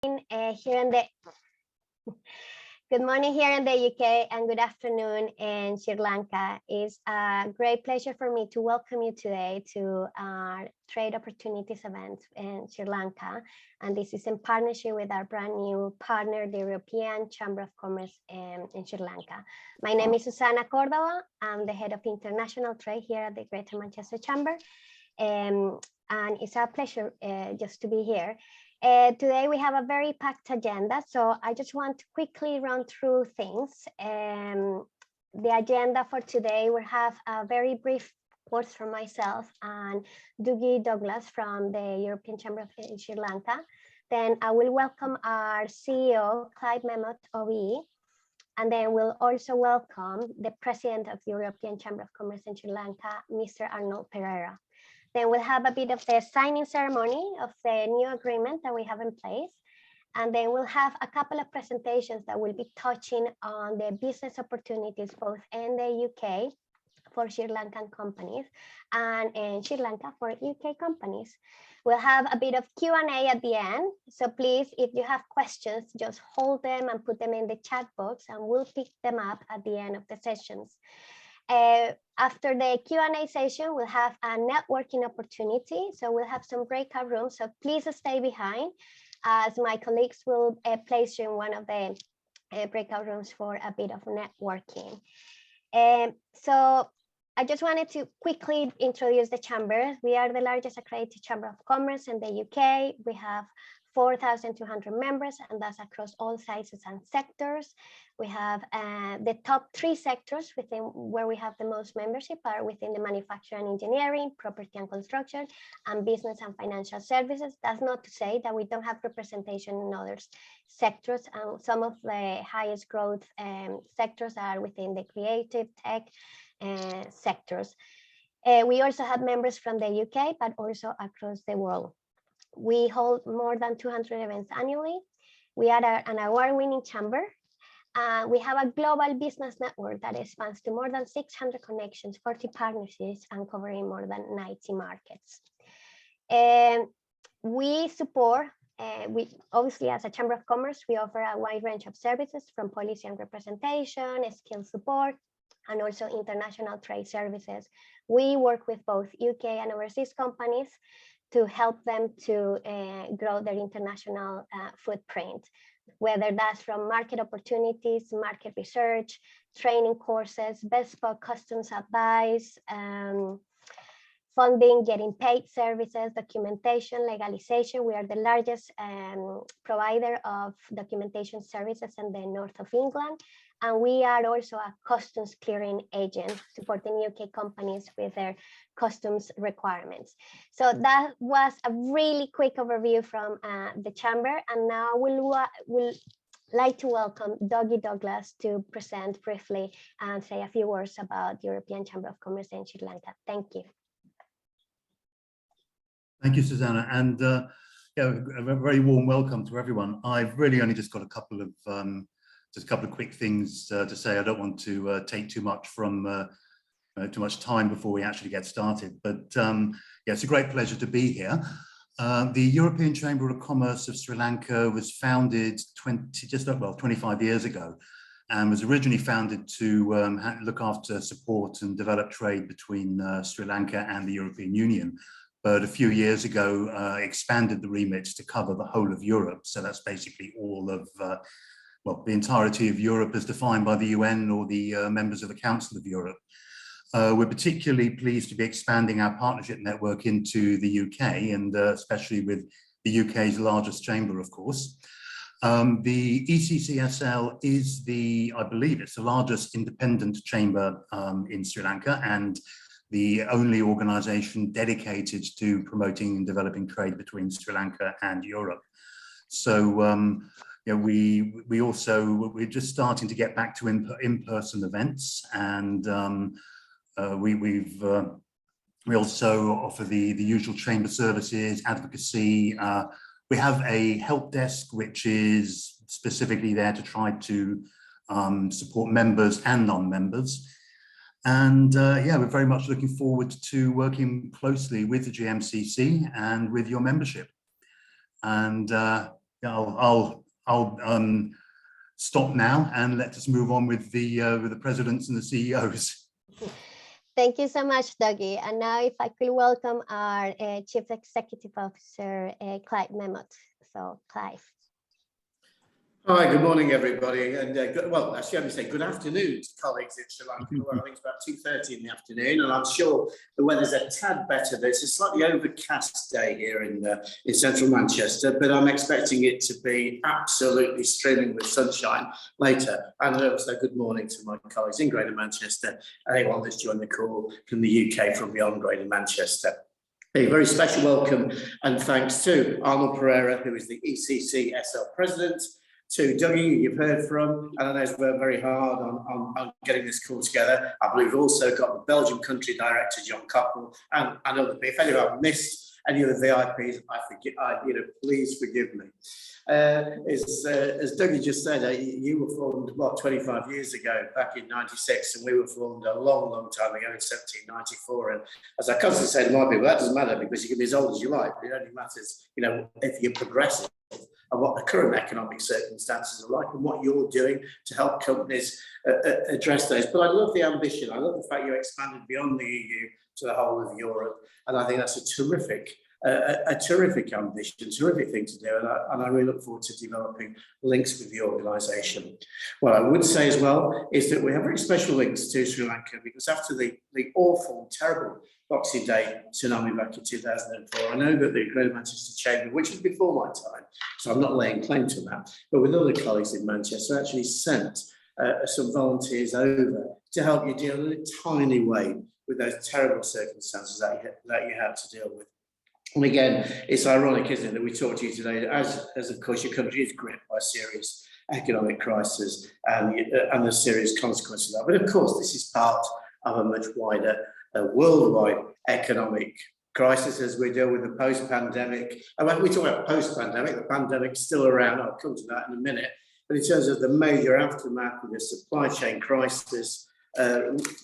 Here in the Good morning here in the UK and good afternoon in Sri Lanka. It's a great pleasure for me to welcome you today to our Trade Opportunities event in Sri Lanka. And this is in partnership with our brand new partner, the European Chamber of Commerce in Sri Lanka. My name is Susana Cordova. I'm the head of international trade here at the Greater Manchester Chamber. And it's a pleasure just to be here. Today we have a very packed agenda, so I just want to quickly run through things. The agenda for today, we'll have a very brief words from myself and Dougie Douglas from the European Chamber of Sri Lanka. Then I will welcome our CEO, Clive Memot, OBE. And then we'll also welcome the President of the European Chamber of Commerce in Sri Lanka, Mr. Arnold Pereira. Then we'll have a bit of the signing ceremony of the new agreement that we have in place. And then we'll have a couple of presentations that will be touching on the business opportunities, both in the UK for Sri Lankan companies and in Sri Lanka for UK companies. We'll have a bit of Q&A at the end. So please, if you have questions, just hold them and put them in the chat box and we'll pick them up at the end of the sessions. After the Q&A session, we'll have a networking opportunity. So we'll have some breakout rooms. So please stay behind as my colleagues will place you in one of the breakout rooms for a bit of networking. So I just wanted to quickly introduce the chamber. We are the largest accredited chamber of commerce in the UK. We have 4,200 members, and that's across all sizes and sectors. We have the top 3 sectors within where we have the most membership are within the manufacturing and engineering, property and construction, and business and financial services. That's not to say that we don't have representation in other sectors. Some of the highest growth sectors are within the creative tech sectors. We also have members from the UK, but also across the world. We hold more than 200 events annually. We are an award-winning chamber. We have a global business network that expands to more than 600 connections, 40 partnerships, and covering more than 90 markets. We support, obviously as a Chamber of Commerce, we offer a wide range of services from policy and representation, skill support, and also international trade services. We work with both UK and overseas companies to help them to grow their international footprint, whether that's from market opportunities, market research, training courses, bespoke customs advice, funding, getting paid services, documentation, legalization. We are the largest provider of documentation services in the north of England. And we are also a customs clearing agent supporting UK companies with their customs requirements. So that was a really quick overview from the chamber. And now we'll like to welcome Dougie Douglas to present briefly and say a few words about the European Chamber of Commerce in Sri Lanka. Thank you. Thank you, Susanna. And yeah, a very warm welcome to everyone. I've really only just got a couple of quick things to say. I don't want to take too much time before we actually get started, but yeah, it's a great pleasure to be here. The European Chamber of Commerce of Sri Lanka was founded 25 years ago, and was originally founded to look after, support and develop trade between Sri Lanka and the European Union. But a few years ago, expanded the remit to cover the whole of Europe. So that's basically all of the entirety of Europe as defined by the UN or the members of the Council of Europe. We're particularly pleased to be expanding our partnership network into the UK, and especially with the UK's largest chamber, of course. The ECCSL is I believe it's the largest independent chamber in Sri Lanka, and the only organization dedicated to promoting and developing trade between Sri Lanka and Europe. So yeah, we're just starting to get back to in-person events, and we also offer the usual chamber services, advocacy. We have a help desk which is specifically there to try to support members and non-members. And yeah, we're very much looking forward to working closely with the GMCC and with your membership. And I'll stop now and let us move on with the presidents and the CEOs. Thank you so much, Dougie. And now if I could welcome our Chief Executive Officer, Clive Memot. So Clive. Hi, good morning, everybody. And well, actually, I'm going to say good afternoon to colleagues in Sri Lanka. Well, I think it's about 2:30 in the afternoon, and I'm sure the weather's a tad better. There's a slightly overcast day here in central Manchester, but I'm expecting it to be absolutely streaming with sunshine later. And also good morning to my colleagues in Greater Manchester, and anyone that's joined the call from the UK from beyond Greater Manchester. A very special welcome and thanks to Arnold Pereira, who is the ECCSL President, to Dougie, you've heard from, and I know he's worked very hard on getting this call together. I believe we've also got the Belgian country director, John Coppell, and other people. If anyone I've missed any of the VIPs, please forgive me. As Dougie just said, you were formed, what, 25 years ago, back in 96, and we were formed a long, long time ago in 1794. And as I constantly say to my people, that doesn't matter because you can be as old as you like, but it only matters, if you're progressive and what the current economic circumstances are like and what you're doing to help companies address those. But I love the ambition. I love the fact you expanded beyond the EU to the whole of Europe. And I think that's a terrific ambition, terrific thing to do. And I really look forward to developing links with the organisation. What I would say as well is that we have very special links to Sri Lanka because after the awful and terrible Boxing Day tsunami back in 2004. I know that the Greater Manchester Chamber, which was before my time, so I'm not laying claim to that, but with other colleagues in Manchester, actually sent some volunteers over to help you deal in a tiny way with those terrible circumstances that you had to deal with. And again, it's ironic, isn't it, that we talk to you today as of course your country is gripped by a serious economic crisis and the serious consequences of that. But of course, this is part of a much wider worldwide economic crisis as we deal with the post-pandemic. And when we talk about post-pandemic, the pandemic's still around. I'll come to that in a minute. But in terms of the major aftermath of the supply chain crisis,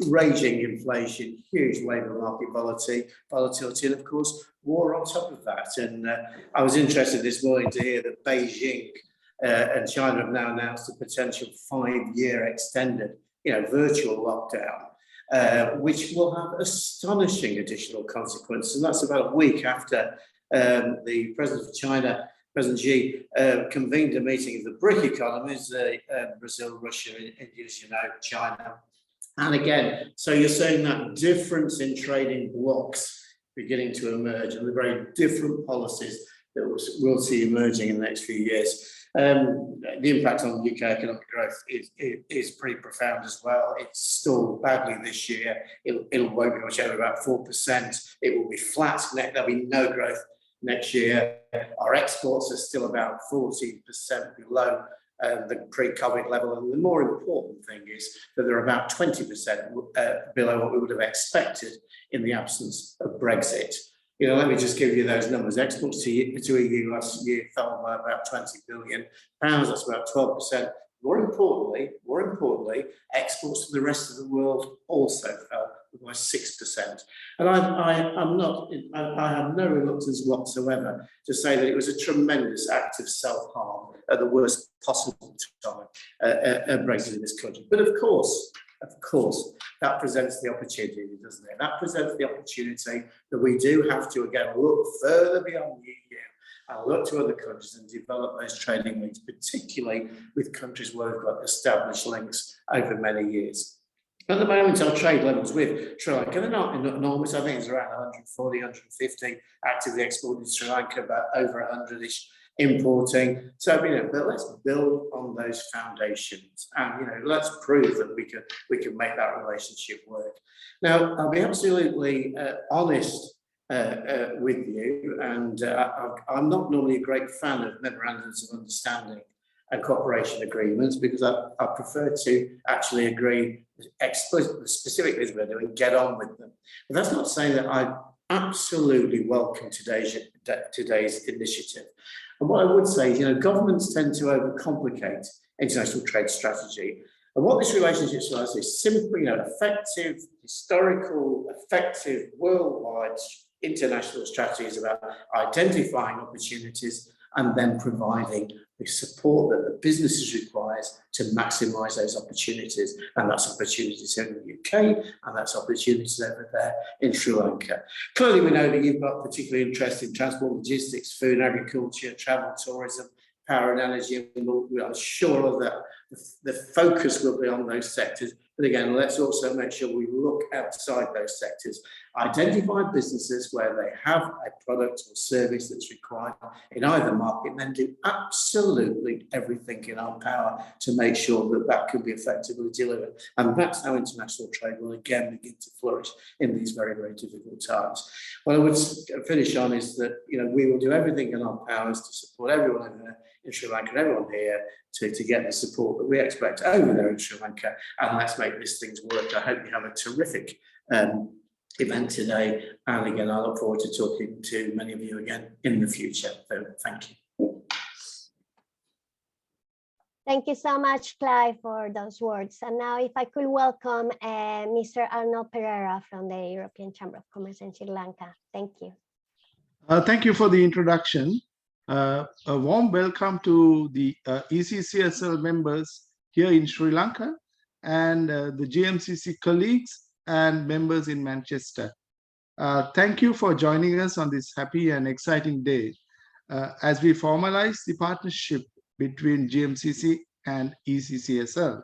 raging inflation, huge labour market volatility, and of course, war on top of that. And I was interested this morning to hear that Beijing and China have now announced a potential 5-year extended, virtual lockdown. Which will have astonishing additional consequences. And that's about a week after the President of China, President Xi, convened a meeting of the BRIC economies, Brazil, Russia, India, China. And again, so you're saying that difference in trading blocks beginning to emerge and the very different policies that we'll see emerging in the next few years. The impact on UK economic growth is pretty profound as well. It's stalled badly this year. It won't be much over about 4%. It will be flat. There'll be no growth next year. Our exports are still about 14% below the pre-COVID level. And the more important thing is that they're about 20% below what we would have expected in the absence of Brexit. Let me just give you those numbers. Exports to EU last year fell by about £20 billion. That's about 12%. More importantly, exports to the rest of the world also fell by 6%. And I have no reluctance whatsoever to say that it was a tremendous act of self-harm at the worst possible time at Brexit in this country. But of course, that presents the opportunity, doesn't it? That presents the opportunity that we do have to, again, look further beyond the EU and look to other countries and develop those trading links, particularly with countries where we've got established links over many years. At the moment, our trade levels with Sri Lanka, they're not enormous. I think it's around 140, 150 actively exported to Sri Lanka, about over 100-ish importing. So, but let's build on those foundations and, let's prove that we can make that relationship work. Now, I'll be absolutely honest with you, and I'm not normally a great fan of memorandums of understanding and cooperation agreements because I prefer to actually agree explicitly, specifically as we're doing, get on with them. But that's not saying that I absolutely welcome today's initiative. And what I would say is, governments tend to overcomplicate international trade strategy. And what this relationship does is simply, effective, historical, effective, worldwide international strategies about identifying opportunities and then providing the support that the businesses requires to maximise those opportunities. And that's opportunities here in the UK, and that's opportunities over there in Sri Lanka. Clearly, we know that you've got particular interest in transport, logistics, food, agriculture, travel, tourism, power and energy, and we are sure that the focus will be on those sectors. But again, let's also make sure we look outside those sectors, identify businesses where they have a product or service that's required in either market, and then do absolutely everything in our power to make sure that that can be effectively delivered. And that's how international trade will again begin to flourish in these very, very difficult times. What I would finish on is that, you know, we will do everything in our powers to support everyone in Sri Lanka and everyone here to get the support that we expect over there in Sri Lanka, and let's make these things work. I hope you have a terrific event today, and again, I look forward to talking to many of you again in the future. So thank you. Thank you so much, Clive, for those words. And now if I could welcome Mr. Arnold Pereira from the European Chamber of Commerce in Sri Lanka. Thank you. Thank you for the introduction. A warm welcome to the ECCSL members here in Sri Lanka and the GMCC colleagues and members in Manchester. Thank you for joining us on this happy and exciting day as we formalize the partnership between GMCC and ECCSL.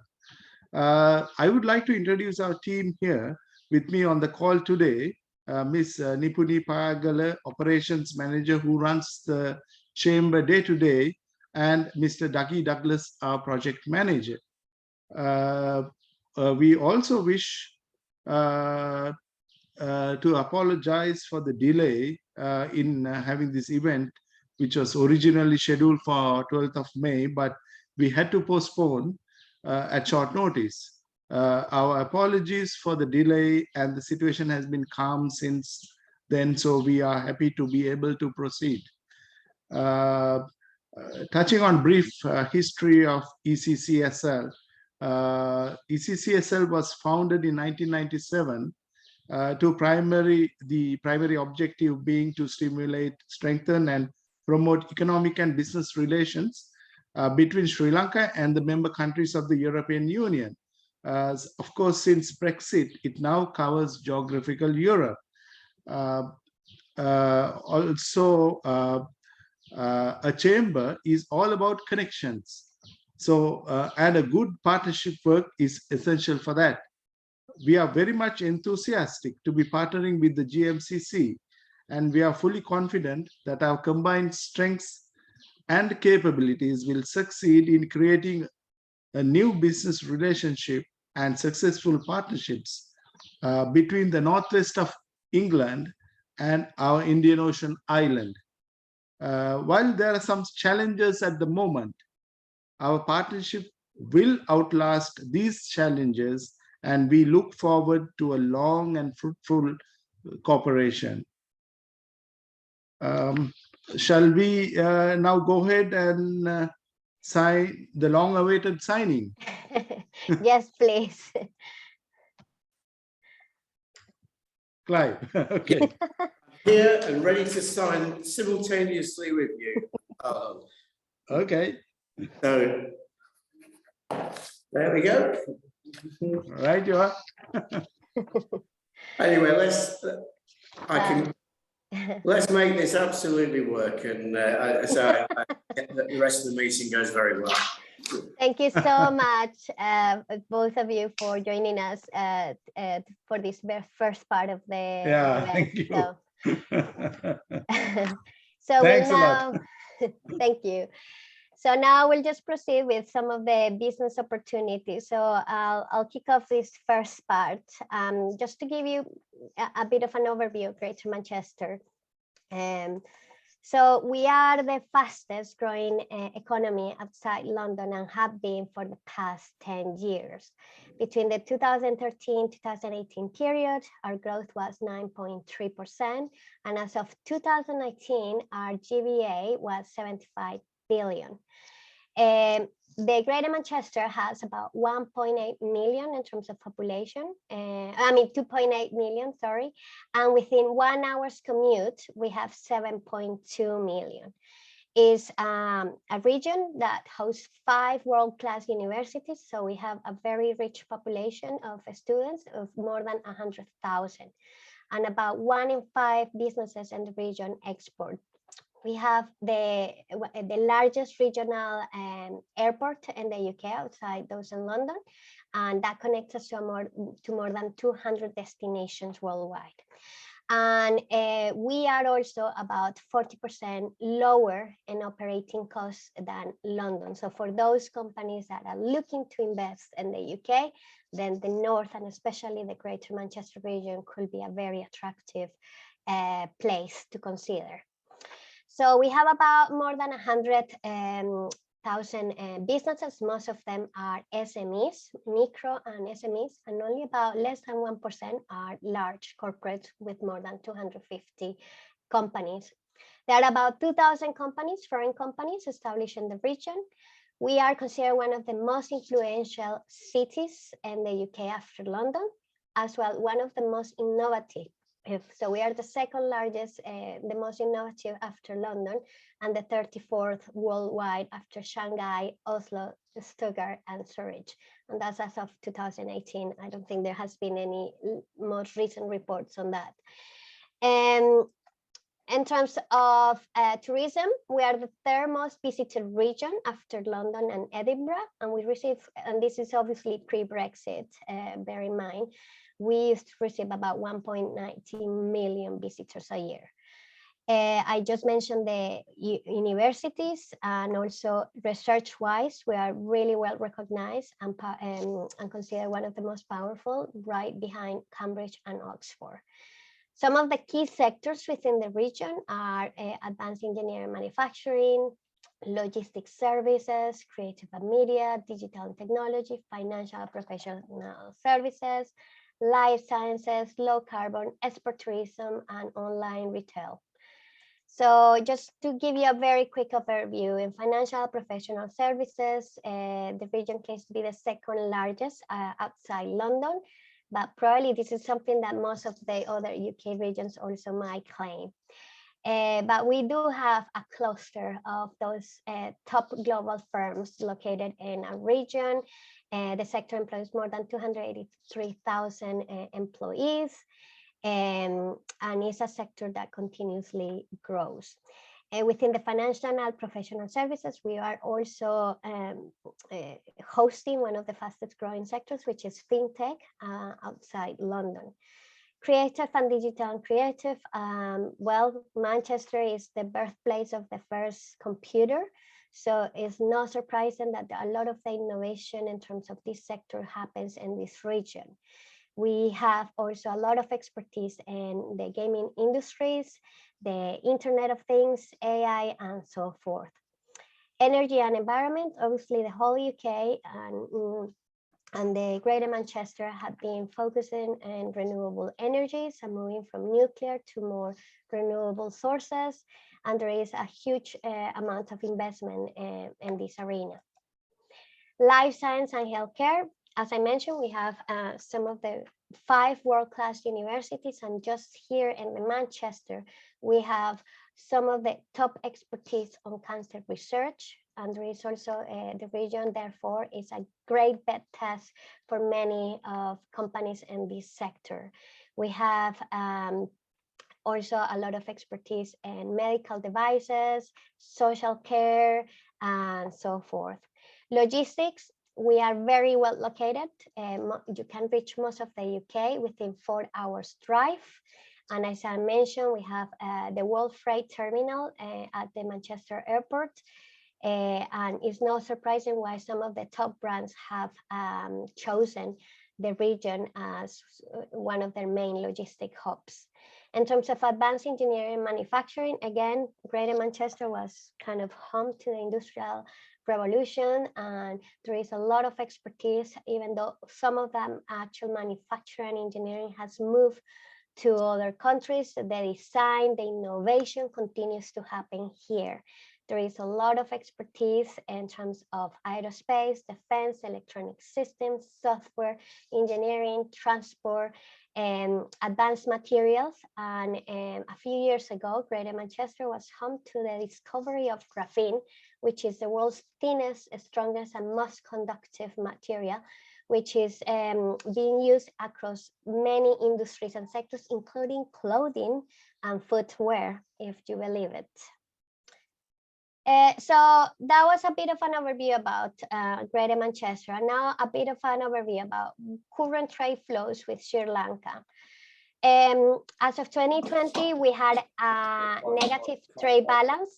I would like to introduce our team here. With me on the call today, Ms. Nipuni Payagala, Operations Manager who runs the Chamber day-to-day, and Mr. Dougie Douglas, our Project Manager. We also wish to apologize for the delay in having this event, which was originally scheduled for 12th of May, but we had to postpone at short notice. Our apologies for the delay, and the situation has been calm since then, so we are happy to be able to proceed. Touching on brief history of ECCSL, ECCSL was founded in 1997 the primary objective being to stimulate, strengthen, and promote economic and business relations between Sri Lanka and the member countries of the European Union. Of course, since Brexit, it now covers geographical Europe. A chamber is all about connections. So, and a good partnership work is essential for that. We are very much enthusiastic to be partnering with the GMCC, and we are fully confident that our combined strengths and capabilities will succeed in creating a new business relationship and successful partnerships between the northwest of England and our Indian Ocean island. While there are some challenges at the moment, our partnership will outlast these challenges, and we look forward to a long and fruitful cooperation. Shall we now go ahead and sign the long-awaited signing? Yes, please. Clive, okay. Here and ready to sign simultaneously with you. Okay. So there we go. Right, you are. Anyway, let's make this absolutely work, and so the rest of the meeting goes very well. Thank you so much, both of you, for joining us for this first part of the event. Thank you. So, so Thanks we'll now, a lot. thank you. So now we'll just proceed with some of the business opportunities. So I'll kick off this first part just to give you a bit of an overview of Greater Manchester. So we are the fastest growing economy outside London and have been for the past 10 years. Between the 2013-2018 period, our growth was 9.3%. And as of 2019, our GVA was 75 billion. The Greater Manchester has about 1.8 million in terms of population. 2.8 million, sorry. And within 1 hour's commute, we have 7.2 million. is a region that hosts 5 world-class universities. So we have a very rich population of students of more than 100,000, and about 1 in 5 businesses in the region export. We have the largest regional airport in the UK outside those in London, and that connects us to more than 200 destinations worldwide. And we are also about 40% lower in operating costs than London. So for those companies that are looking to invest in the UK, then the North and especially the Greater Manchester region could be a very attractive place to consider. So we have about more than 100,000 businesses. Most of them are SMEs, micro and SMEs, and only about less than 1% are large corporates with more than 250 companies. There are about 2,000 companies, foreign companies, established in the region. We are considered one of the most influential cities in the UK after London, as well one of the most innovative. So we are the second largest, the most innovative after London, and the 34th worldwide after Shanghai, Oslo, Stuttgart, and Zurich. And that's as of 2018. I don't think there has been any most recent reports on that. And in terms of tourism, we are the 3rd most visited region after London and Edinburgh, and we receive, and this is obviously pre-Brexit, bear in mind, we used to receive about 1.90 million visitors a year. I just mentioned the universities, and also research-wise, we are really well recognized and considered one of the most powerful, right behind Cambridge and Oxford. Some of the key sectors within the region are advanced engineering, manufacturing, logistics services, creative and media, digital and technology, financial professional services, life sciences, low carbon, export tourism, and online retail. So just to give you a very quick overview, in financial professional services, the region claims to be the 2nd largest outside London, but probably this is something that most of the other UK regions also might claim. But we do have a cluster of those top global firms located in a region. The sector employs more than 283,000 employees, and it's a sector that continuously grows. Within the financial and professional services, we are also hosting one of the fastest growing sectors, which is fintech outside London. Creative and digital and creative, well, Manchester is the birthplace of the first computer. So it's not surprising that a lot of the innovation in terms of this sector happens in this region. We have also a lot of expertise in the gaming industries, the Internet of Things, AI, and so forth. Energy and environment, obviously the whole UK and the Greater Manchester have been focusing on renewable energies and moving from nuclear to more renewable sources. And there is a huge amount of investment in this arena. Life science and healthcare, as I mentioned, we have some of the 5 world-class universities, and just here in the Manchester, we have some of the top expertise on cancer research. And there is also the region, therefore, is a great bet test for many of companies in this sector. We have also a lot of expertise in medical devices, social care, and so forth. Logistics, we are very well located. You can reach most of the UK within 4 hours drive. And as I mentioned, we have the World Freight Terminal at the Manchester Airport. And it's not surprising why some of the top brands have chosen the region as one of their main logistic hubs. In terms of advanced engineering and manufacturing, again, Greater Manchester was kind of home to the industrial revolution, and there is a lot of expertise, even though some of them actual manufacturing and engineering has moved to other countries. The design, the innovation continues to happen here. There is a lot of expertise in terms of aerospace, defense, electronic systems, software, engineering, transport, and advanced materials. And a few years ago, Greater Manchester was home to the discovery of graphene, which is the world's thinnest, strongest, and most conductive material, which is being used across many industries and sectors, including clothing and footwear, if you believe it. So that was a bit of an overview about Greater Manchester. And now a bit of an overview about current trade flows with Sri Lanka. As of 2020, we had a negative trade balance,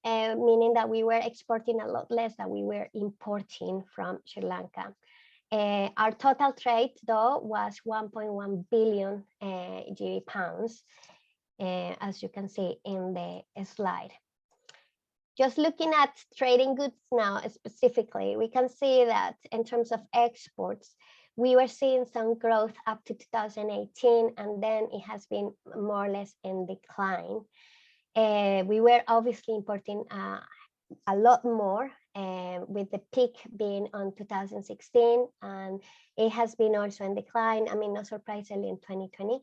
meaning that we were exporting a lot less than we were importing from Sri Lanka. Our total trade, though, was 1.1 billion GBP pounds, as you can see in the slide. Just looking at trading goods now specifically, we can see that in terms of exports, we were seeing some growth up to 2018, and then it has been more or less in decline. We were obviously importing a lot more, with the peak being on 2016, and it has been also in decline. I mean, not surprisingly in 2020,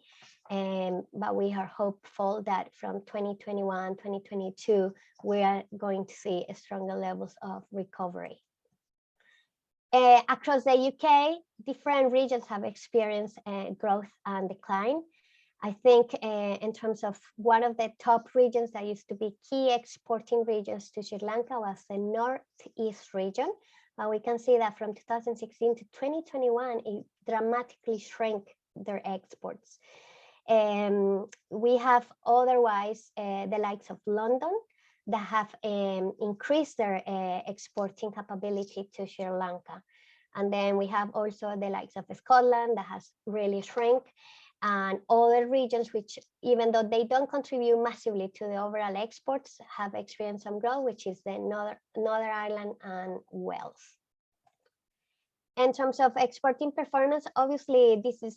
but we are hopeful that from 2021, 2022, we are going to see stronger levels of recovery. Across the UK, different regions have experienced growth and decline. I think in terms of one of the top regions that used to be key exporting regions to Sri Lanka was the Northeast region. But we can see that from 2016 to 2021, it dramatically shrank their exports. We have otherwise the likes of London that have increased their exporting capability to Sri Lanka. And then we have also the likes of Scotland that has really shrunk, and other regions which, even though they don't contribute massively to the overall exports, have experienced some growth, which is the Northern Ireland and Wales. In terms of exporting performance, obviously this is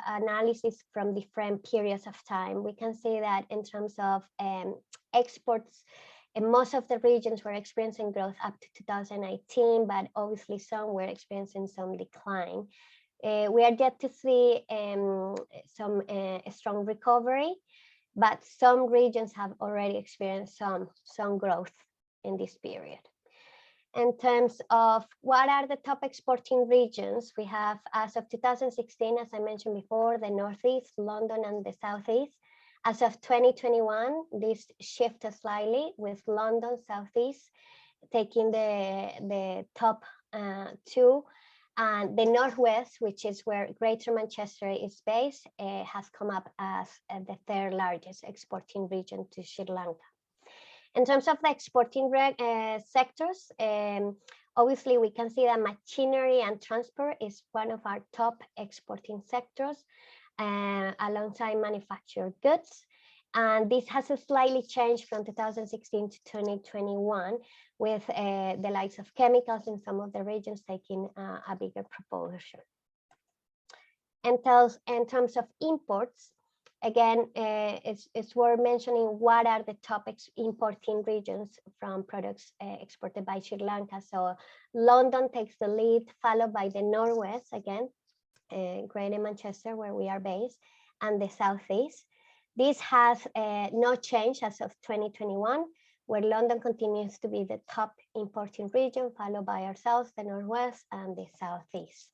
analysis from different periods of time. We can see that in terms of exports, in most of the regions were experiencing growth up to 2018, but obviously some were experiencing some decline. We are yet to see some strong recovery, but some regions have already experienced some growth in this period. In terms of what are the top exporting regions, we have, as of 2016, as I mentioned before, the Northeast, London, and the Southeast. As of 2021, this shifted slightly, with London, Southeast taking the top two. And the Northwest, which is where Greater Manchester is based, has come up as the third largest exporting region to Sri Lanka. In terms of the exporting sectors, obviously we can see that machinery and transport is one of our top exporting sectors, alongside manufactured goods. And this has slightly changed from 2016 to 2021, with the likes of chemicals in some of the regions taking a bigger proportion. In terms of imports, again, it's worth mentioning what are the top importing regions from products exported by Sri Lanka. So London takes the lead, followed by the Northwest, again, Greater Manchester, where we are based, and the Southeast. This has no change as of 2021, where London continues to be the top importing region, followed by ourselves, the Northwest, and the Southeast.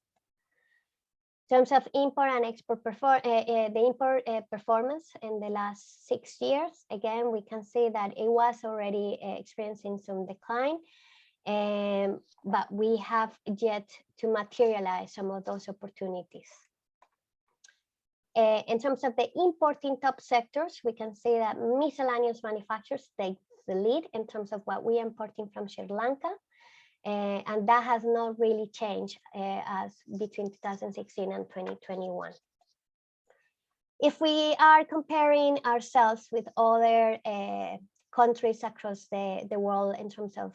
In terms of import and export performance in the last 6 years, again, we can see that it was already experiencing some decline, but we have yet to materialize some of those opportunities. In terms of the importing top sectors, we can see that miscellaneous manufacturers take the lead in terms of what we are importing from Sri Lanka, and that has not really changed as between 2016 and 2021. If we are comparing ourselves with other countries across the world in terms of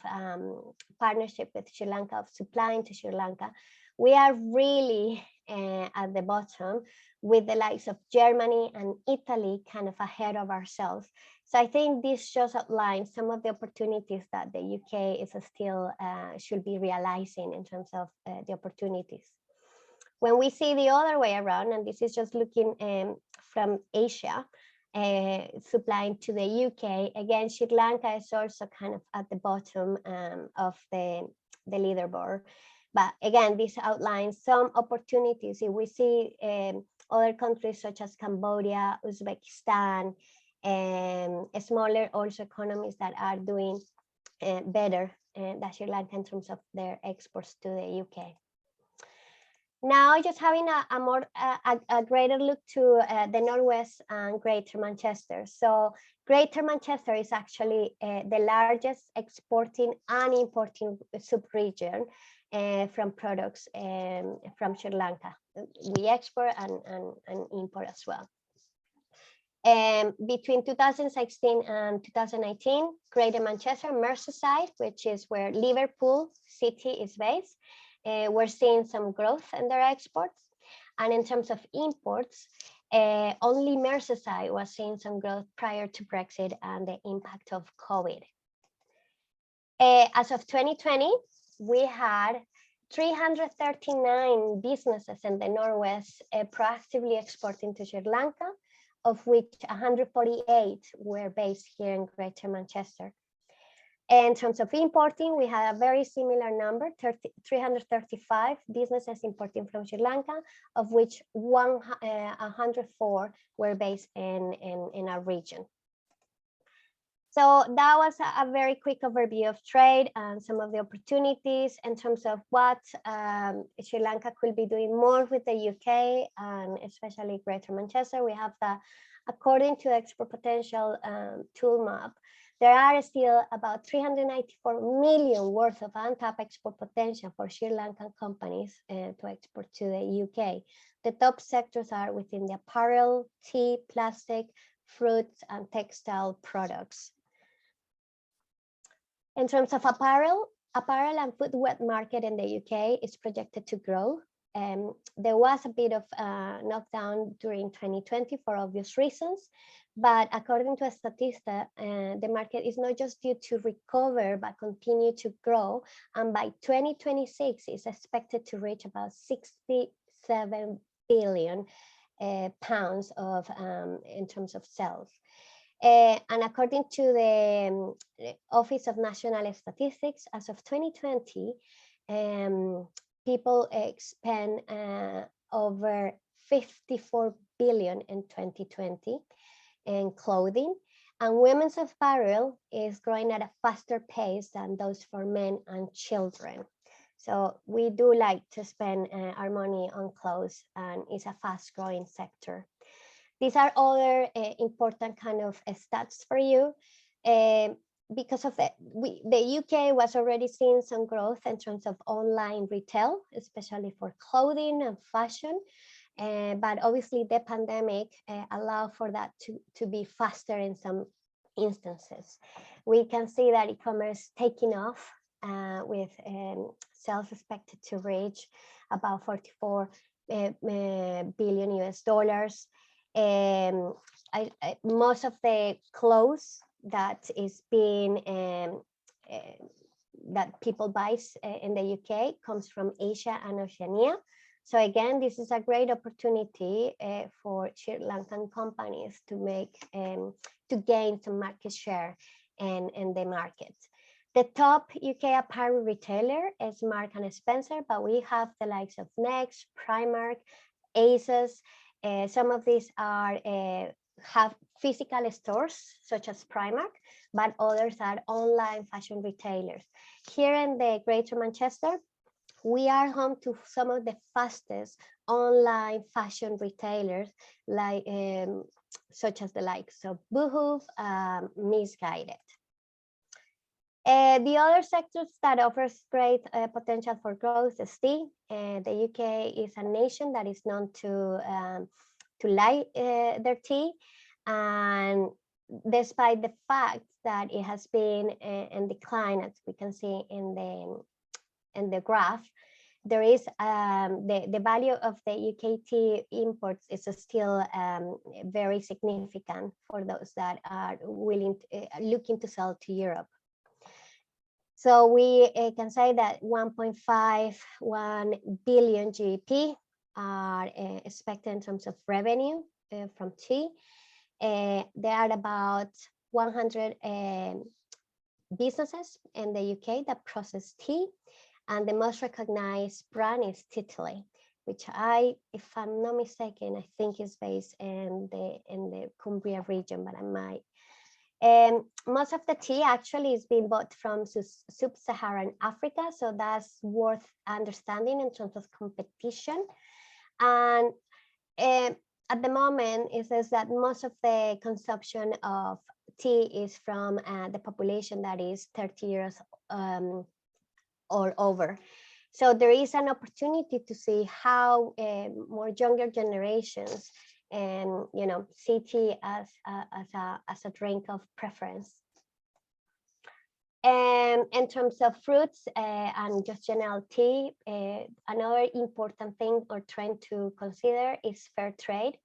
partnership with Sri Lanka, of supplying to Sri Lanka, we are really at the bottom, with the likes of Germany and Italy kind of ahead of ourselves. So I think this just outlines some of the opportunities that the UK is still should be realizing in terms of the opportunities. When we see the other way around, and this is just looking from Asia, supplying to the UK, again, Sri Lanka is also kind of at the bottom of the leaderboard. But again, this outlines some opportunities. If we see other countries such as Cambodia, Uzbekistan, smaller also economies that are doing better than Sri Lanka in terms of their exports to the UK. Now, just having a greater look to the Northwest and Greater Manchester. So Greater Manchester is actually the largest exporting and importing sub-region from products from Sri Lanka. We export and import as well. Between 2016 and 2019, Greater Manchester, Merseyside, which is where Liverpool City is based, we're seeing some growth in their exports. And in terms of imports, only Merseyside was seeing some growth prior to Brexit and the impact of COVID. As of 2020, we had 339 businesses in the Northwest proactively exporting to Sri Lanka, of which 148 were based here in Greater Manchester. In terms of importing, we had a very similar number, 335 businesses importing from Sri Lanka, of which 104 were based in our region. So that was a very quick overview of trade and some of the opportunities in terms of what Sri Lanka could be doing more with the UK and especially Greater Manchester. We have that, according to Export Potential tool map, there are still about 394 million worth of untapped export potential for Sri Lankan companies to export to the UK. The top sectors are within the apparel, tea, plastic, fruits, and textile products. In terms of apparel and footwear market in the UK is projected to grow. There was a bit of knockdown during 2020 for obvious reasons, but according to a Statista, the market is not just due to recover, but continue to grow. And by 2026, is expected to reach about 67 billion pounds of in terms of sales. And according to the Office of National Statistics, as of 2020, people spend over 54 billion in 2020 in clothing, and women's apparel is growing at a faster pace than those for men and children. So we do like to spend our money on clothes, and it's a fast growing sector. These are other important kind of stats for you. Because of the UK was already seeing some growth in terms of online retail, especially for clothing and fashion. But obviously the pandemic allowed for that to be faster in some instances. We can see that e-commerce taking off with sales expected to reach about 44 billion US dollars. Most of the clothes that is being that people buy in the UK comes from Asia and Oceania. So again, this is a great opportunity for Sri Lankan companies to make to gain some market share in the market. The top UK apparel retailer is Marks and Spencer, but we have the likes of Next, Primark, ASOS. Some of these are have physical stores such as Primark, but others are online fashion retailers. Here in the Greater Manchester, we are home to some of the fastest online fashion retailers, like such as the likes of Boohoo, Missguided. The other sectors that offers great potential for growth is tea. The UK is a nation that is known to like their tea, and despite the fact that it has been in decline, as we can see in the graph, there is the value of the UK tea imports is still very significant for those that are willing looking to sell to Europe. So we can say that 1.51 billion GDP are expected in terms of revenue from tea. There are about 100 businesses in the UK that process tea, and the most recognized brand is Tittley, which if I'm not mistaken, I think is based in the Cumbria region, but I might. Most of the tea actually is being bought from sub-Saharan Africa, so that's worth understanding in terms of competition. And at the moment, it says that most of the consumption of tea is from the population that is 30 years or over. So there is an opportunity to see how more younger generations and see tea as a drink of preference. And in terms of fruits and just general tea, another important thing or trend to consider is fair trade.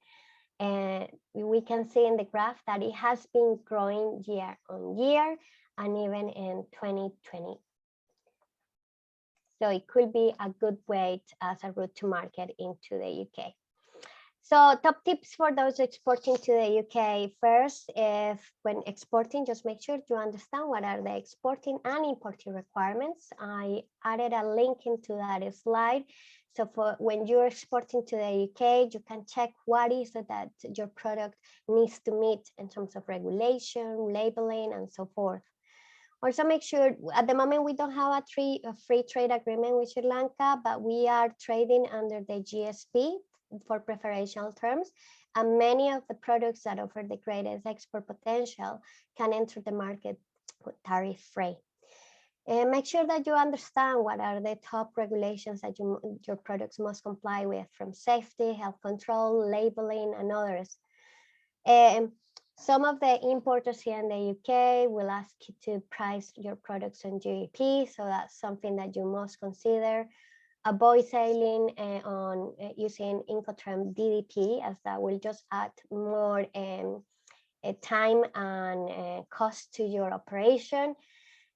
And we can see in the graph that it has been growing year on year, and even in 2020. So it could be a good way as a route to market into the UK. So top tips for those exporting to the UK. First, when exporting, just make sure to understand what are the exporting and importing requirements. I added a link into that slide. So for when you're exporting to the UK, you can check what is it that your product needs to meet in terms of regulation, labeling, and so forth. Also make sure, at the moment we don't have a free trade agreement with Sri Lanka, but we are trading under the GSP for preferential terms, and many of the products that offer the greatest export potential can enter the market tariff-free. Make sure that you understand what are the top regulations that your products must comply with, from safety, health control, labeling, and others. Some of the importers here in the UK will ask you to price your products on GDP, so that's something that you must consider. Avoid selling on using Incoterm DDP, as that will just add more time and cost to your operation.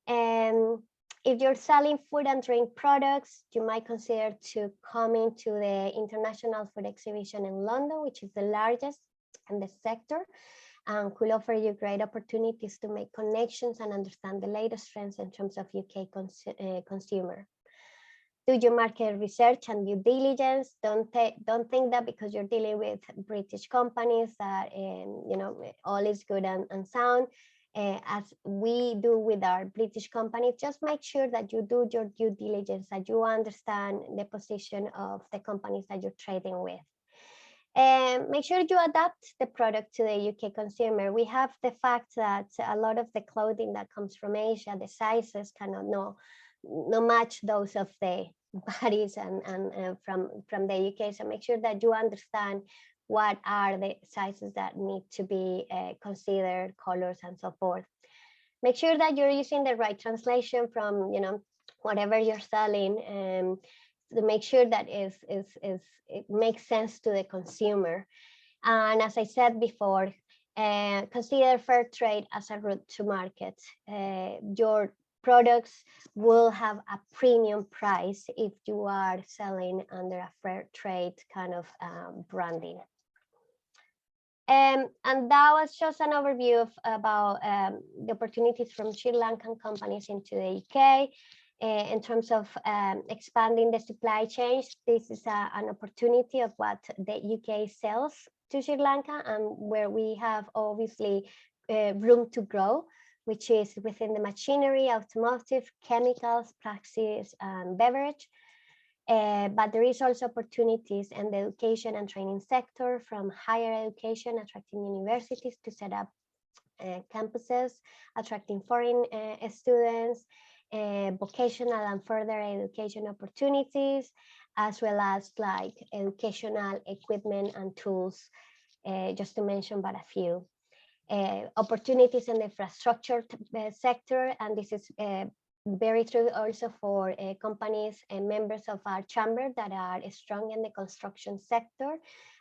If you're selling food and drink products, you might consider to come into the International Food Exhibition in London, which is the largest in the sector, and could offer you great opportunities to make connections and understand the latest trends in terms of UK consumer. Do your market research and due diligence. Don't think that because you're dealing with British companies that all is good and sound. As we do with our British companies, just make sure that you do your due diligence, that you understand the position of the companies that you're trading with. And make sure you adapt the product to the UK consumer. We have the fact that a lot of the clothing that comes from Asia, the sizes cannot no match those of the bodies and from the UK. So make sure that you understand what are the sizes that need to be considered, colors, and so forth. Make sure that you're using the right translation from whatever you're selling, to make sure that it makes sense to the consumer. And as I said before, consider fair trade as a route to market. Your products will have a premium price if you are selling under a fair trade kind of branding. And that was just an overview about the opportunities from Sri Lankan companies into the UK. In terms of expanding the supply chains, this is an opportunity of what the UK sells to Sri Lanka, and where we have obviously room to grow, which is within the machinery, automotive, chemicals, plastics, and beverage. But there is also opportunities in the education and training sector, from higher education, attracting universities to set up campuses, attracting foreign students, vocational and further education opportunities, as well as like educational equipment and tools, just to mention but a few. Opportunities in the infrastructure sector, and this is very true also for companies and members of our chamber that are strong in the construction sector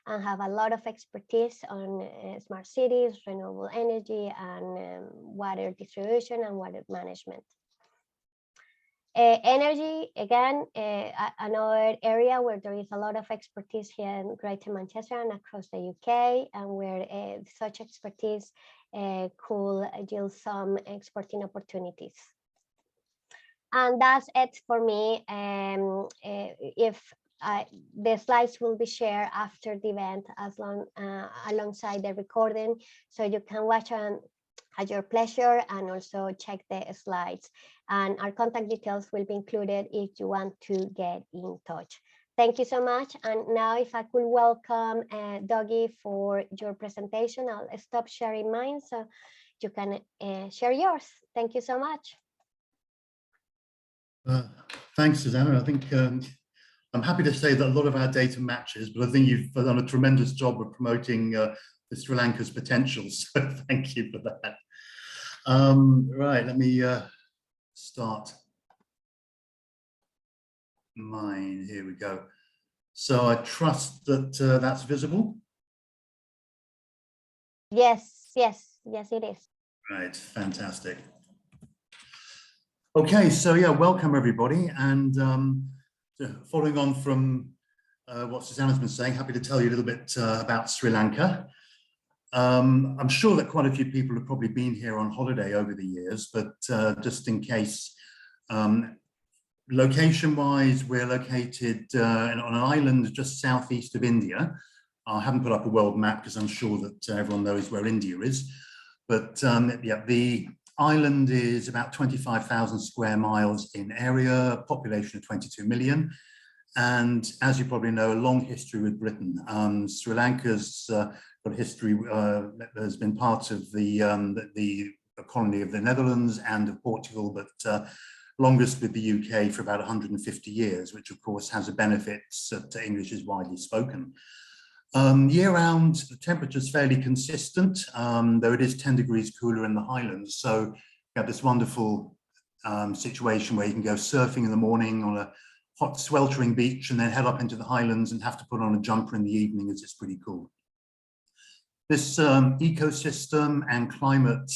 and have a lot of expertise on smart cities, renewable energy, and water distribution and water management. Energy, again, another area where there is a lot of expertise here in Greater Manchester and across the UK, and where such expertise could yield some exporting opportunities. And that's it for me. The slides will be shared after the event alongside the recording, so you can watch at your pleasure and also check the slides. And our contact details will be included if you want to get in touch. Thank you so much. And now if I could welcome Dougie for your presentation, I'll stop sharing mine so you can share yours. Thank you so much. Thanks, Susanna. I think I'm happy to say that a lot of our data matches, but I think you've done a tremendous job of promoting the Sri Lanka's potential. So thank you for that. Right, let me start mine. Here we go. So I trust that that's visible. Yes, yes, yes, it is. Right, fantastic. Okay, so yeah, welcome everybody. And following on from what Susanna's been saying, happy to tell you a little bit about Sri Lanka. I'm sure that quite a few people have probably been here on holiday over the years, but just in case, location-wise, we're located on an island just southeast of India. I haven't put up a world map because I'm sure that everyone knows where India is. But yeah, the island is about 25,000 square miles in area, population of 22 million. And as you probably know, a long history with Britain. Sri Lanka's got a history, has been part of the colony of the Netherlands and of Portugal, but longest with the UK for about 150 years, which of course has a benefit that English is widely spoken. Year-round, the temperature is fairly consistent, though it is 10 degrees cooler in the highlands. So you have this wonderful situation where you can go surfing in the morning on a hot, sweltering beach and then head up into the highlands and have to put on a jumper in the evening, as it's pretty cool. This ecosystem and climate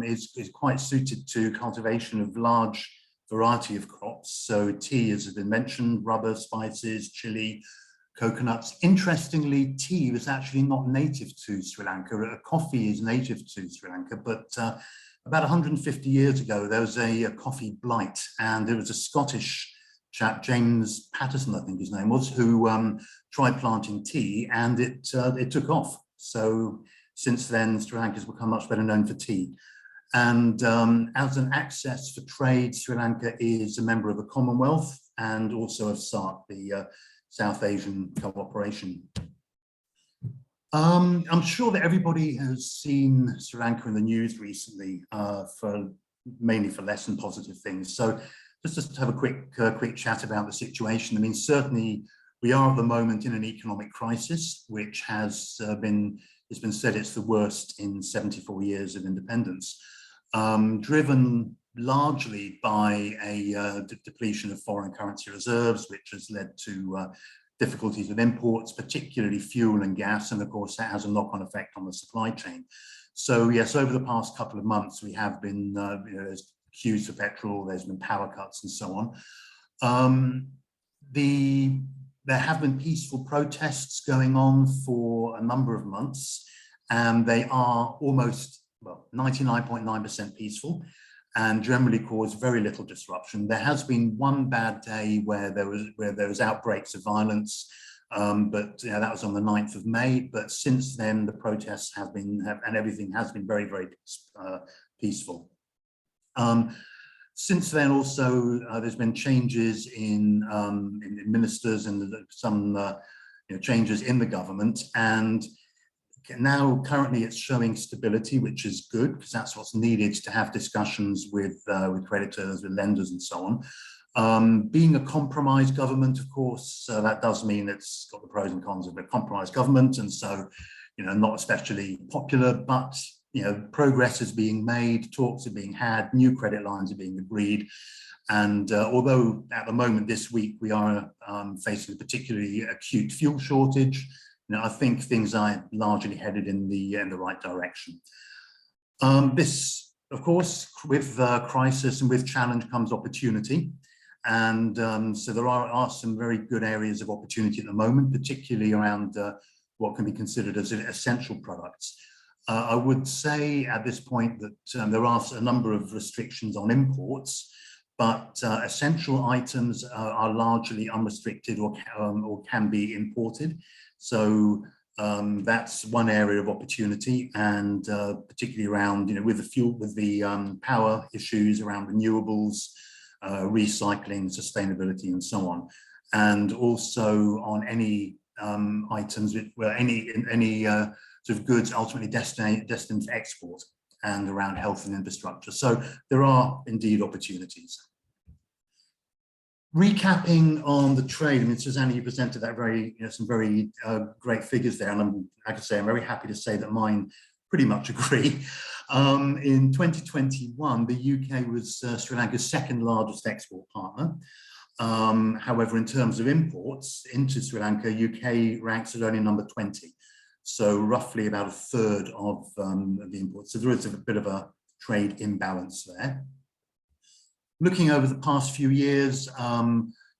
is quite suited to cultivation of large variety of crops. So tea, as has been mentioned, rubber, spices, chili, coconuts. Interestingly, tea was actually not native to Sri Lanka. Coffee is native to Sri Lanka, but about 150 years ago, there was a coffee blight, and there was a Scottish chap, James Patterson, I think his name was, who tried planting tea, and it took off. So since then, Sri Lanka has become much better known for tea. And as an access for trade, Sri Lanka is a member of the Commonwealth and also of SAARC, the South Asian Cooperation. I'm sure that everybody has seen Sri Lanka in the news recently, mainly for less than positive things. So just to have a quick chat about the situation. I mean, certainly we are at the moment in an economic crisis, which has it's been said it's the worst in 74 years of independence, driven largely by a depletion of foreign currency reserves, which has led to difficulties with imports, particularly fuel and gas, and of course that has a knock-on effect on the supply chain. So yes, over the past couple of months we have been, there's queues for petrol, there's been power cuts and so on. There have been peaceful protests going on for a number of months, and they are almost, well, 99.9% peaceful and generally cause very little disruption. There has been one bad day where there was outbreaks of violence, but that was on the 9th of May. But since then, the protests have been, and everything has been very, very peaceful. Since then, also, there's been changes in ministers and some changes in the government, and now currently it's showing stability, which is good because that's what's needed to have discussions with creditors, with lenders, and so on. Being a compromise government, of course, that does mean it's got the pros and cons of a compromise government, and so not especially popular, but progress is being made, talks are being had, new credit lines are being agreed. And although at the moment this week we are facing a particularly acute fuel shortage, I think things are largely headed in the right direction. This, of course, with crisis and with challenge comes opportunity. And so there are some very good areas of opportunity at the moment, particularly around what can be considered as essential products. I would say at this point that there are a number of restrictions on imports, but essential items are largely unrestricted or can be imported. So that's one area of opportunity, and particularly around, with the power issues around renewables, recycling, sustainability, and so on, and also on any items where any sort of goods ultimately destined for export, and around health and infrastructure. So there are indeed opportunities. Recapping on the trade, I mean, Susanna, you presented that some very great figures there, and like I say, I'm very happy to say that mine pretty much agree. In 2021, the UK was Sri Lanka's second largest export partner. However, in terms of imports into Sri Lanka, UK ranks at only number 20. So roughly about a third of the imports. So there is a bit of a trade imbalance there. Looking over the past few years,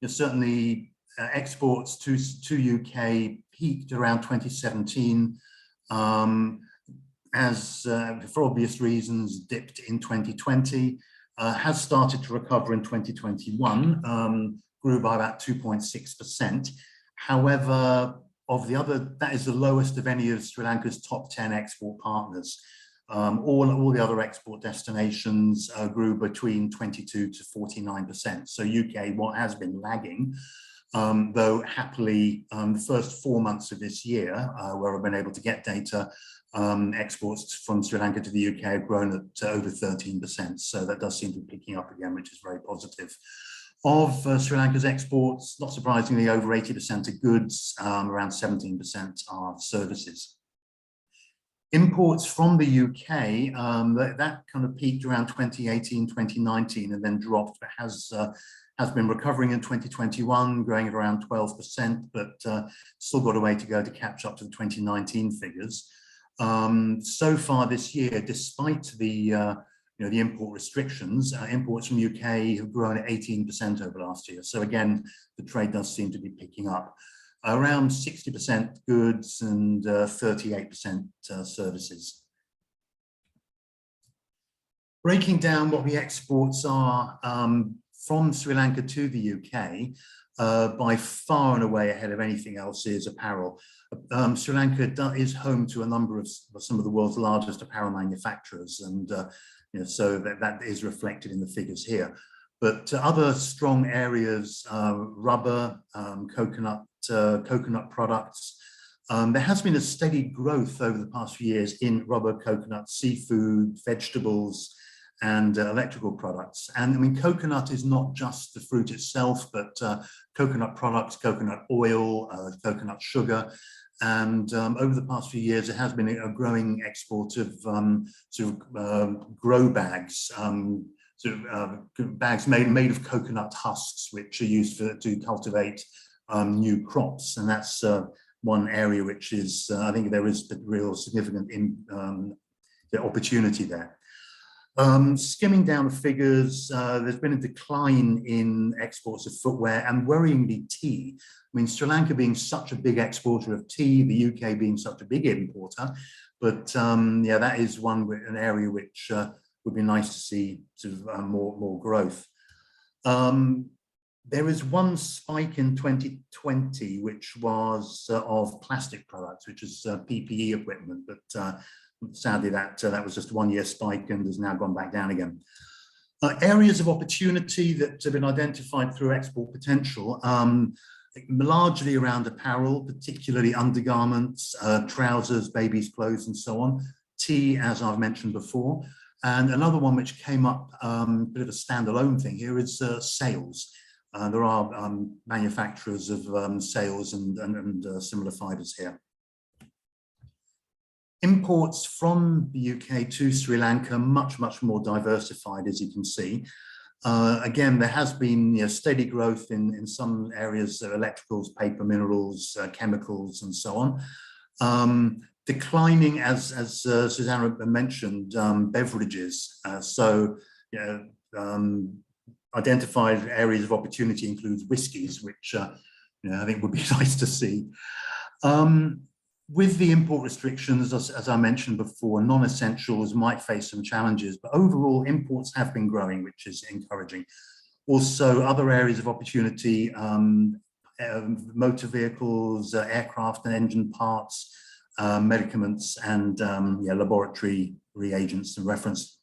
certainly exports to UK peaked around 2017, as for obvious reasons dipped in 2020, has started to recover in 2021, grew by about 2.6%. However, that is the lowest of any of Sri Lanka's top 10 export partners. All the other export destinations grew between 22 to 49%. So UK, what has been lagging, though happily the first 4 months of this year, where I've been able to get data, exports from Sri Lanka to the UK have grown at over 13%. So that does seem to be picking up again, which is very positive. Of Sri Lanka's exports, not surprisingly, over 80% are goods, around 17% are services. Imports from the UK, that kind of peaked around 2018, 2019, and then dropped, but has been recovering in 2021, growing at around 12%, but still got a way to go to catch up to the 2019 figures. So far this year, despite the the import restrictions, imports from UK have grown at 18% over last year. So again, the trade does seem to be picking up. Around 60% goods and 38% services. Breaking down what the exports are from Sri Lanka to the UK, by far and away ahead of anything else is apparel. Sri Lanka is home to a number of some of the world's largest apparel manufacturers, and so that is reflected in the figures here. But other strong areas, rubber, coconut products. There has been a steady growth over the past few years in rubber, coconut, seafood, vegetables, and electrical products. And I mean, coconut is not just the fruit itself, but coconut products, coconut oil, coconut sugar. And over the past few years, there has been a growing export of grow bags, bags made of coconut husks, which are used to cultivate new crops. And that's one area which is, I think there is a real significant opportunity there. Skimming down the figures, there's been a decline in exports of footwear and worryingly tea. I mean, Sri Lanka being such a big exporter of tea, the UK being such a big importer, but yeah, that is an area which would be nice to see sort of more growth. There is one spike in 2020, which was of plastic products, which is PPE equipment, but sadly that was just a 1 year spike and has now gone back down again. Areas of opportunity that have been identified through export potential, largely around apparel, particularly undergarments, trousers, babies' clothes, and so on. Tea, as I've mentioned before. And another one which came up, a bit of a standalone thing here, is sails. There are manufacturers of sails and similar fibers here. Imports from the UK to Sri Lanka much more diversified, as you can see. Again, there has been steady growth in some areas, electricals, paper, minerals, chemicals, and so on. Declining, as Susanna mentioned, beverages. Identified areas of opportunity includes whiskies, which I think would be nice to see. With the import restrictions, as I mentioned before, non-essentials might face some challenges, but overall imports have been growing, which is encouraging. Also, other areas of opportunity, motor vehicles, aircraft and engine parts, medicaments, and laboratory reagents and reference.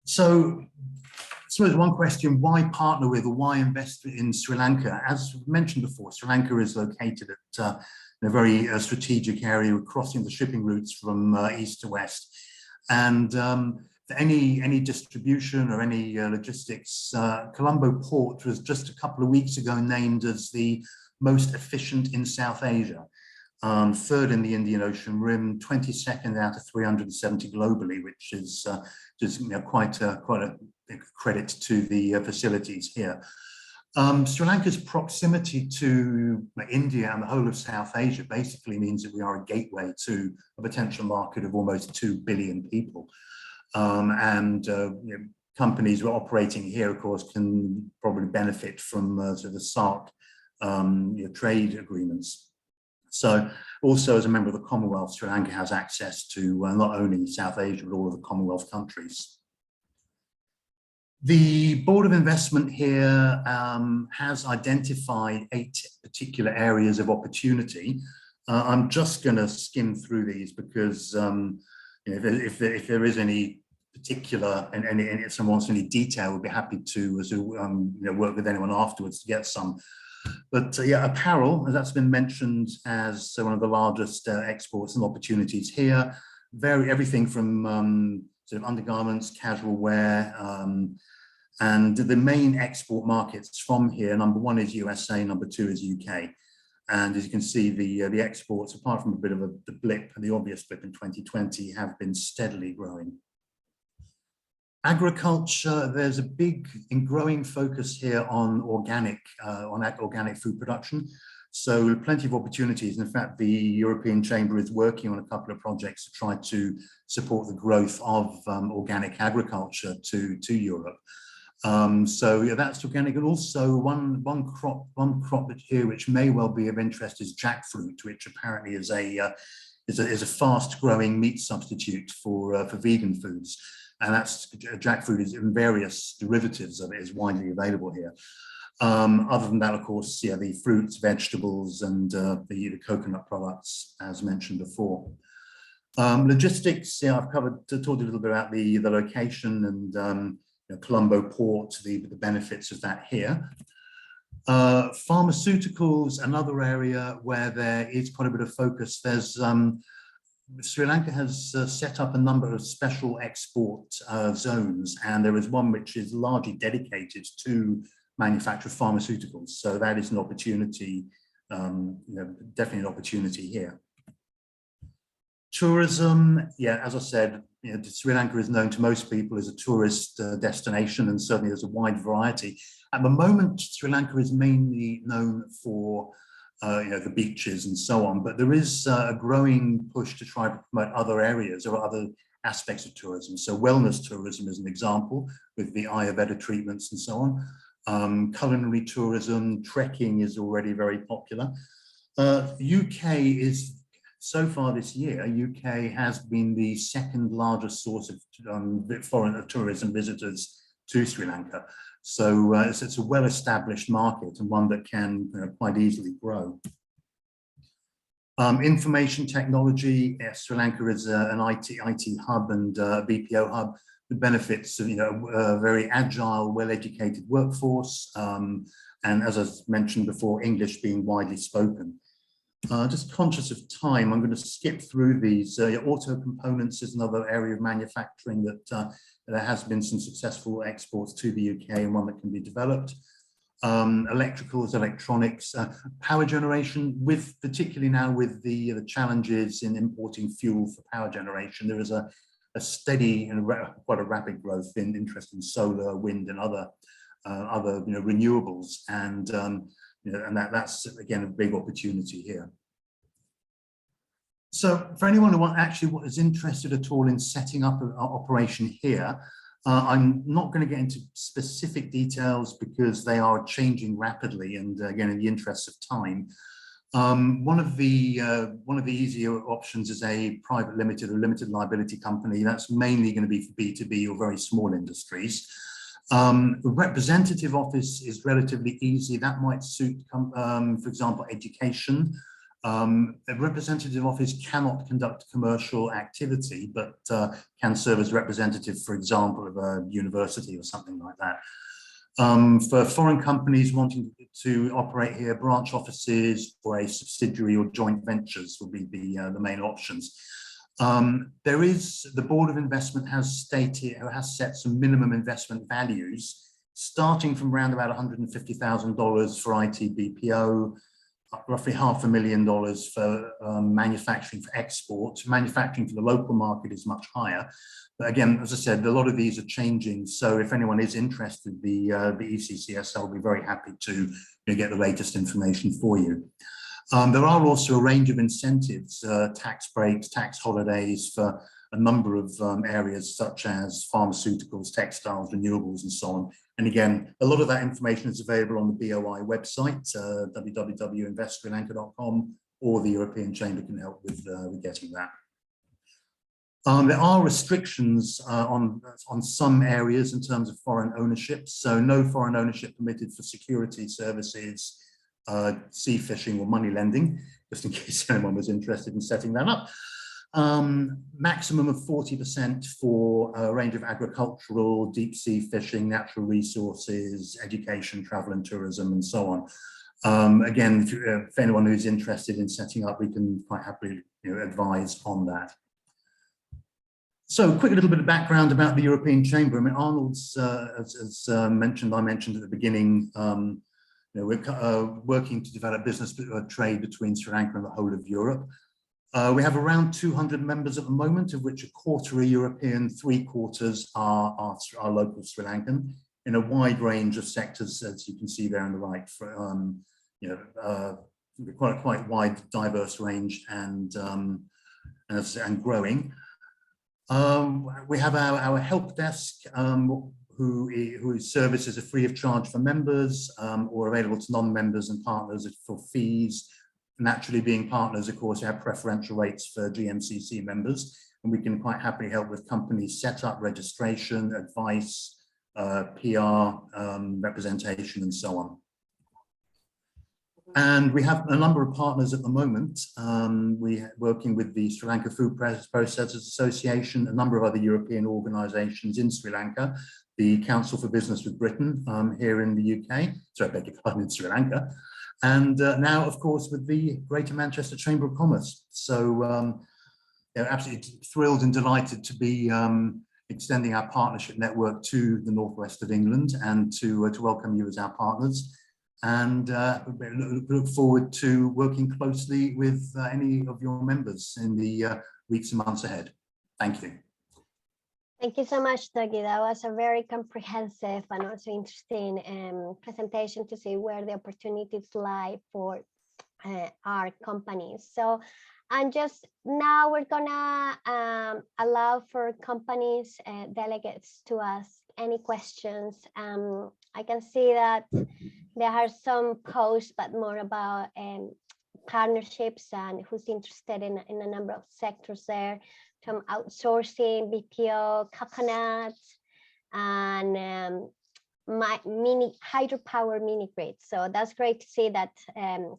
So, I suppose one question, why partner with or why invest in Sri Lanka? As mentioned before, Sri Lanka is located at in a very strategic area, crossing the shipping routes from east to west. And for any distribution or any logistics, Colombo Port was just a couple of weeks ago named as the most efficient in South Asia. Third in the Indian Ocean Rim, 22nd out of 370 globally, which is just quite a credit to the facilities here. Sri Lanka's proximity to India and the whole of South Asia basically means that we are a gateway to a potential market of almost 2 billion people. Companies who are operating here, of course, can probably benefit from sort of the SARC trade agreements. So also as a member of the Commonwealth, Sri Lanka has access to not only South Asia, but all of the Commonwealth countries. The Board of Investment here has identified 8 particular areas of opportunity. I'm just going to skim through these because if there is any particular and if someone wants any detail, we'll be happy to work with anyone afterwards to get some. But apparel, as that's been mentioned as one of the largest exports and opportunities here. Everything from sort of undergarments, casual wear, and the main export markets from here, number 1 is USA, number 2 is UK. And as you can see, the exports, apart from a bit of the blip, the obvious blip in 2020, have been steadily growing. Agriculture, there's a big and growing focus here on organic food production. So plenty of opportunities. In fact, the European Chamber is working on a couple of projects to try to support the growth of organic agriculture to Europe. That's organic. And also one crop here which may well be of interest is jackfruit, which apparently is a fast growing meat substitute for vegan foods. And that's jackfruit is in various derivatives of it is widely available here. Other than that, of course, the fruits, vegetables, and the coconut products, as mentioned before. Logistics, I've talked a little bit about the location and Colombo Port, the benefits of that here. Pharmaceuticals, another area where there is quite a bit of focus. There's Sri Lanka has set up a number of special export zones, and there is one which is largely dedicated to manufacture pharmaceuticals. So that is an opportunity, definitely an opportunity here. Tourism, as I said, Sri Lanka is known to most people as a tourist destination, and certainly there's a wide variety. At the moment, Sri Lanka is mainly known for the beaches and so on, but there is a growing push to try to promote other areas or other aspects of tourism. So wellness tourism is an example with the Ayurveda treatments and so on. Culinary tourism, trekking is already very popular. UK is, so far this year, UK has been the second largest source of foreign tourism visitors to Sri Lanka. So it's a well-established market and one that can quite easily grow. Information technology, Sri Lanka is an IT hub and BPO hub that benefits a very agile, well-educated workforce, and as I mentioned before, English being widely spoken. Just conscious of time, I'm going to skip through these. Auto components is another area of manufacturing that there has been some successful exports to the UK and one that can be developed. electricals, electronics, power generation, with particularly now with the challenges in importing fuel for power generation. There is a steady and quite a rapid growth in interest in solar, wind, and other renewables, and and that's again a big opportunity here. So for anyone who actually is interested at all in setting up an operation here, I'm not going to get into specific details because they are changing rapidly, and again, in the interest of time. One of the easier options is a private limited or limited liability company. That's mainly going to be for B2B or very small industries. The representative office is relatively easy. That might suit, for example, education. A representative office cannot conduct commercial activity, but can serve as representative, for example, of a university or something like that. For foreign companies wanting to operate here, branch offices or a subsidiary or joint ventures will be the main options. There is, the Board of Investment has set some minimum investment values, starting from around about $150,000 for IT BPO, roughly $500,000 for manufacturing for export. Manufacturing for the local market is much higher. But again, as I said, a lot of these are changing. So if anyone is interested, the ECCSL will be very happy to get the latest information for you. There are also a range of incentives, tax breaks, tax holidays for a number of areas such as pharmaceuticals, textiles, renewables, and so on. And again, a lot of that information is available on the BOI website, www.investsrilanka.com, or the European Chamber can help with getting that. There are restrictions on some areas in terms of foreign ownership. So no foreign ownership permitted for security services, sea fishing or money lending, just in case anyone was interested in setting that up. Maximum of 40% for a range of agricultural, deep sea fishing, natural resources, education, travel and tourism, and so on. Again, if anyone who's interested in setting up, we can quite happily advise on that. So, quick little bit of background about the European Chamber. I mean, Arnold's, as I mentioned at the beginning, we're working to develop business trade between Sri Lanka and the whole of Europe. We have around 200 members at the moment, of which a quarter are European, 3/4 are local Sri Lankan, in a wide range of sectors, as you can see there on the right. Quite wide, diverse range, and growing. We have our help desk, whose services are free of charge for members, or available to non-members and partners for fees. Naturally, being partners, of course, we have preferential rates for GMCC members, and we can quite happily help with company setup, registration, advice, PR, representation, and so on. And we have a number of partners at the moment. We're working with the Sri Lanka Food Processors Association, a number of other European organisations in Sri Lanka, the Council for Business with Britain here in the UK, sorry, I beg your pardon, in Sri Lanka, and now, of course, with the Greater Manchester Chamber of Commerce. So, absolutely thrilled and delighted to be extending our partnership network to the northwest of England and to welcome you as our partners. And look forward to working closely with any of your members in the weeks and months ahead. Thank you. Thank you so much, Dougie. That was a very comprehensive and also interesting presentation to see where the opportunities lie for our companies. So, and just now we're gonna allow for companies delegates to ask any questions. I can see that there are some posts, but more about partnerships and who's interested in a number of sectors there, from outsourcing, BPO, coconuts, and mini hydropower mini grids. So that's great to see that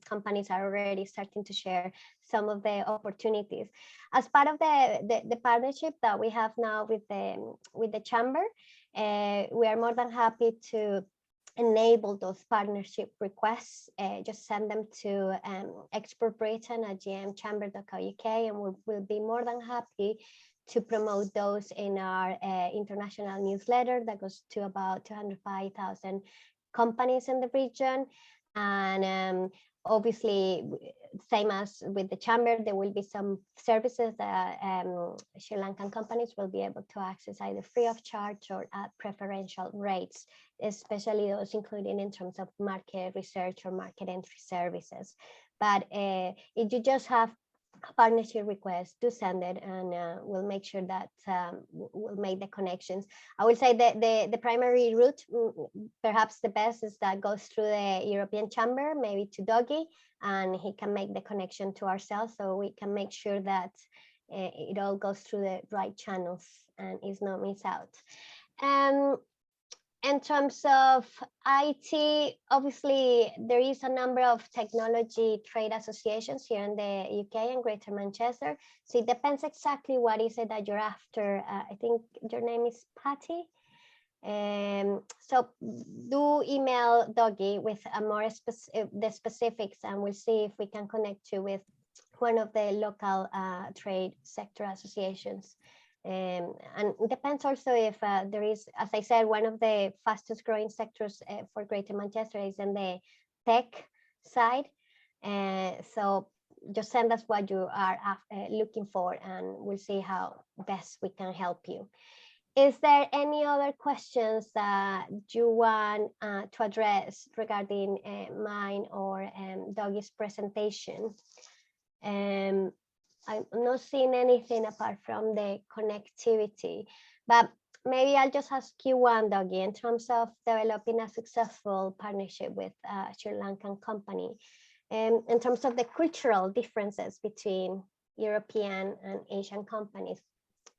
companies are already starting to share some of the opportunities. As part of the partnership that we have now with the chamber, we are more than happy to enable those partnership requests. Just send them to exportbritain@gmchamber.co.uk, and we'll be more than happy to promote those in our international newsletter that goes to about 205,000 companies in the region. And obviously, same as with the chamber, there will be some services that Sri Lankan companies will be able to access either free of charge or at preferential rates, especially those including in terms of market research or market entry services. But if you just have a partnership request, do send it, and we'll make sure that we'll make the connections. I will say that the primary route, perhaps the best, is that goes through the European Chamber, maybe to Dougie, and he can make the connection to ourselves, so we can make sure that it all goes through the right channels and is not missed out. In terms of IT, obviously, there is a number of technology trade associations here in the UK and Greater Manchester. So it depends exactly what is it that you're after. I think your name is Patty. So do email Dougie with a more the specifics, and we'll see if we can connect you with one of the local trade sector associations. And it depends also if there is, as I said, one of the fastest growing sectors for Greater Manchester is in the tech side. So just send us what you are looking for, and we'll see how best we can help you. Is there any other questions that you want to address regarding mine or Dougie's presentation? I'm not seeing anything apart from the connectivity, but maybe I'll just ask you one, Dougie, in terms of developing a successful partnership with a Sri Lankan company, in terms of the cultural differences between European and Asian companies,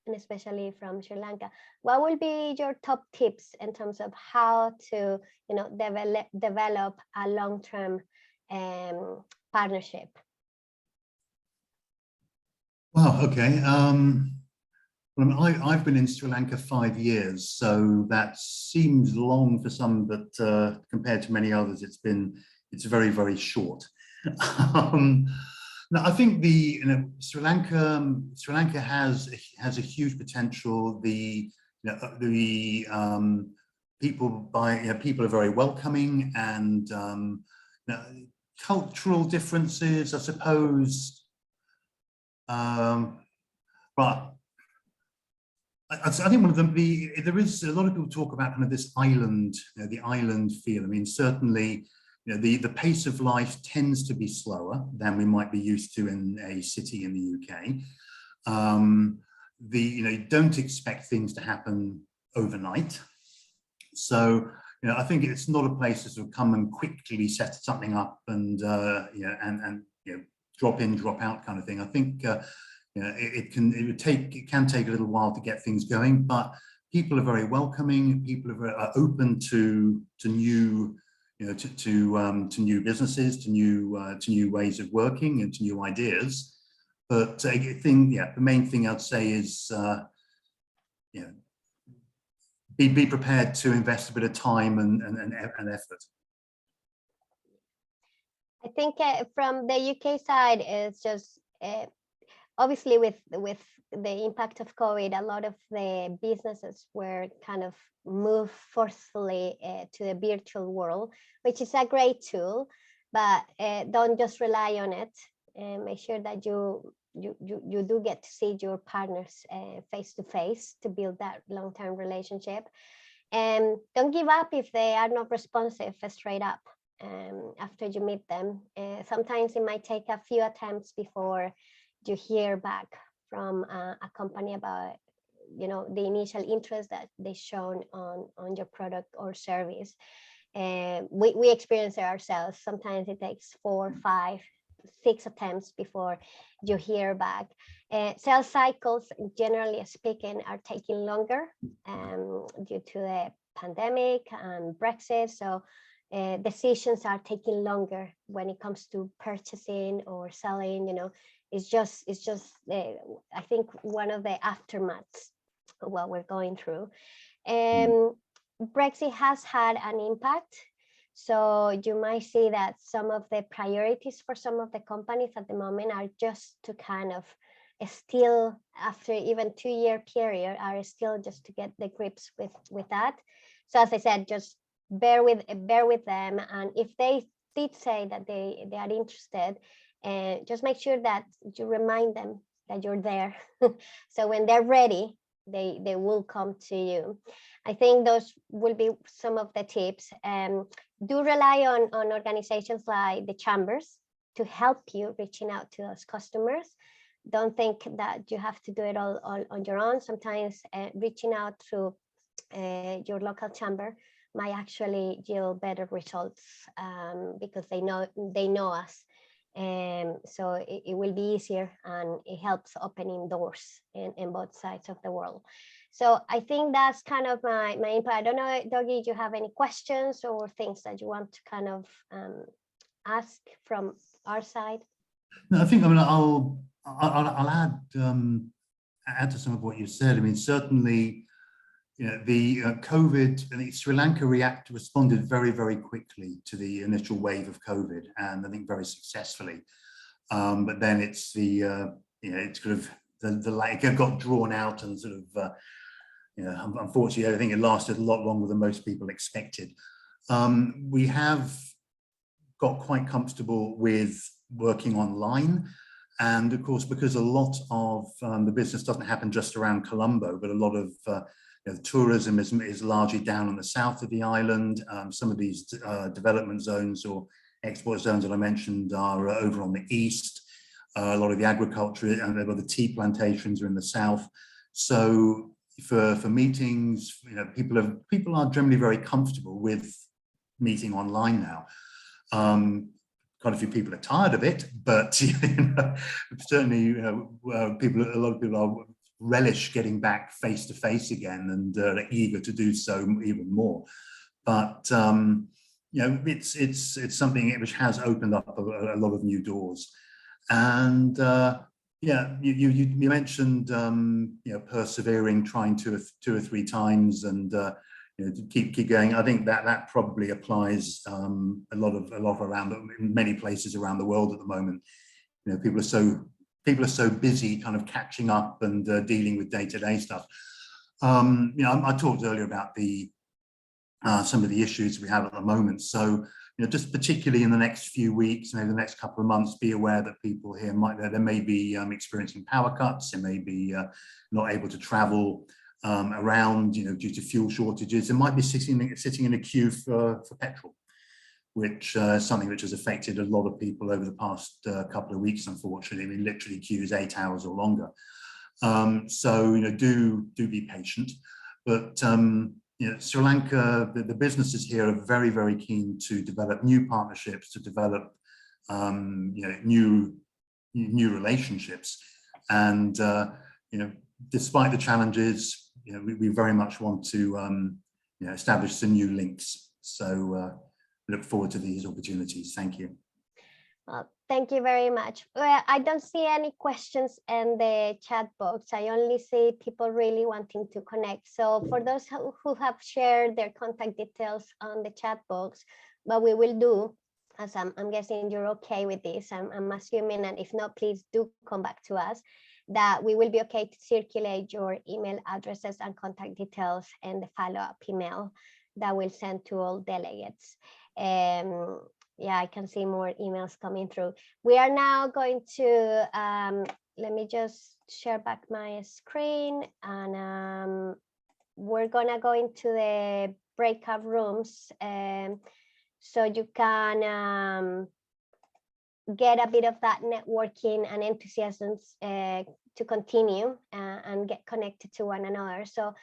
and especially from Sri Lanka. What will be your top tips in terms of how to, develop a long-term partnership? Wow, okay. Well, I've been in Sri Lanka 5 years, so that seems long for some, but compared to many others, it's very, very short. Now, I think Sri Lanka has a huge potential. People are very welcoming, and cultural differences, I suppose. But I think one of them, there is a lot of people talk about kind of this island, the island feel. I mean, certainly, the pace of life tends to be slower than we might be used to in a city in the UK. You don't expect things to happen overnight. So, I think it's not a place to sort of come and quickly set something up and drop in, drop out kind of thing. I think it can take a little while to get things going, but people are very welcoming. People are open to new, to new businesses, to new ways of working, and to new ideas. But I think, the main thing I'd say is, be prepared to invest a bit of time and effort. I think from the UK side, it's just obviously with the impact of COVID, a lot of the businesses were kind of moved forcefully to the virtual world, which is a great tool, but don't just rely on it. Make sure that you do get to see your partners face to face to build that long-term relationship. And don't give up if they are not responsive straight up. After you meet them, sometimes it might take a few attempts before you hear back from a company about the initial interest that they shown on your product or service. We experience it ourselves. Sometimes it takes 4, 5, 6 attempts before you hear back. Sales cycles, generally speaking, are taking longer due to the pandemic and Brexit. So decisions are taking longer when it comes to purchasing or selling. It's just I think one of the aftermaths of what we're going through. Brexit has had an impact, so you might see that some of the priorities for some of the companies at the moment are just to kind of still, after even 2-year period, are still just to get the grips with that. So as I said, just bear with them, and if they did say that they are interested, just make sure that you remind them that you're there. So when they're ready, they will come to you. I think those will be some of the tips. Do rely on organizations like the chambers to help you reaching out to those customers. Don't think that you have to do it all on your own. Sometimes reaching out through your local chamber might actually yield better results, because they know us. So it will be easier, and it helps opening doors in both sides of the world. So I think that's kind of my input. I don't know, Dougie, do you have any questions or things that you want to kind of ask from our side? No, I think I'll add to some of what you said. I mean, certainly, you know, the COVID, I think Sri Lanka responded very, very quickly to the initial wave of COVID, and I think very successfully. But then it's the it's kind of it got drawn out and sort of unfortunately, I think it lasted a lot longer than most people expected. We have got quite comfortable with working online. And of course, because a lot of the business doesn't happen just around Colombo, but a lot of tourism is largely down on the south of the island. Some of these development zones or export zones that I mentioned are over on the east. A lot of the agriculture and the tea plantations are in the south. So for meetings, people are generally very comfortable with meeting online now. Quite a few people are tired of it, but certainly a lot of people are relish getting back face to face again, and eager to do so even more. But it's something which has opened up a lot of new doors. And you mentioned persevering, trying two or three times, and to keep going. I think that probably applies a lot around in many places around the world at the moment. People are so busy kind of catching up and dealing with day-to-day stuff. I talked earlier about some of the issues we have at the moment. So just particularly in the next few weeks, maybe the next couple of months, be aware that people here there may be experiencing power cuts. They may be not able to travel around, due to fuel shortages. They might be sitting in a queue for petrol, which is something which has affected a lot of people over the past couple of weeks, unfortunately. I mean, literally queues 8 hours or longer. So do be patient. But Sri Lanka, the businesses here are very, very keen to develop new partnerships, to develop new relationships, and despite the challenges, we very much want to establish some new links. So look forward to these opportunities. Thank you. Thank you very much. Well, I don't see any questions in the chat box. I only see people really wanting to connect. So for those who have shared their contact details on the chat box, what we will do, as I'm guessing you're okay with this, I'm assuming, and if not, please do come back to us, that we will be okay to circulate your email addresses and contact details in the follow-up email that we'll send to all delegates. Yeah, I can see more emails coming through. We are now going to, let me just share back my screen, and we're gonna go into the breakout rooms, so you can get a bit of that networking and enthusiasm to continue and get connected to one another. So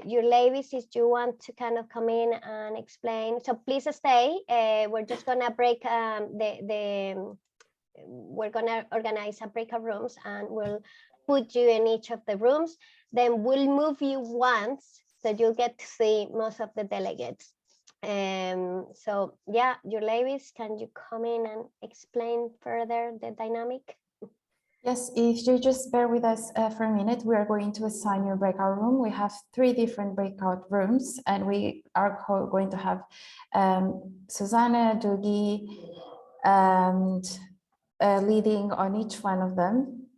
your ladies, if you want to kind of come in and explain, so please stay. We're just gonna break we're gonna organize a breakout rooms, and we'll put you in each of the rooms. Then we'll move you once, so you'll get to see most of the delegates. So yeah, your ladies, can you come in and explain further the dynamic? Yes, if you just bear with us for a minute, we are going to assign your breakout room. We have 3 different breakout rooms, and we are going to have Susanna, Dougie, and leading on each one of them.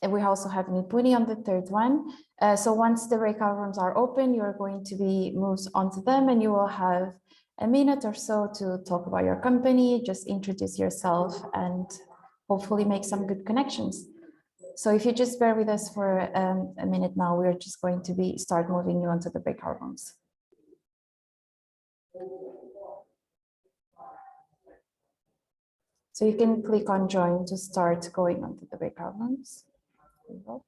And we also have Nipuni on the 3rd one. So once the breakout rooms are open, you're going to be moved onto them, and you will have a minute or so to talk about your company, just introduce yourself and hopefully make some good connections. So if you just bear with us for a minute now, we're just going to start moving you onto the breakout rooms. So you can click on join to start going onto the breakout rooms. There you go.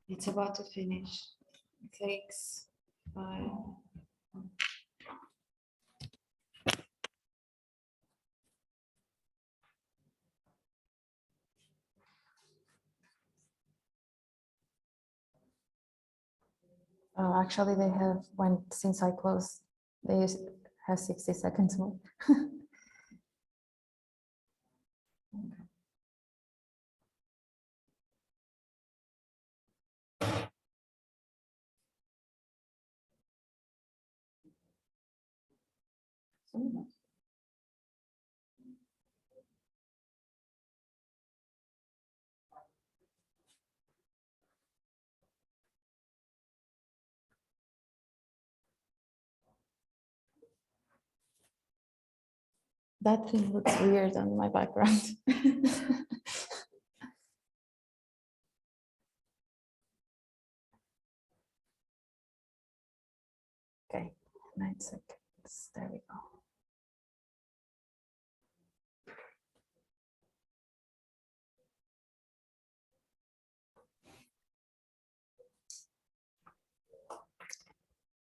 It's about to finish. 6, 5. Oh, actually, they have since I closed, they have 60 seconds more. That thing looks weird on my background. Okay, 9 seconds. There we go.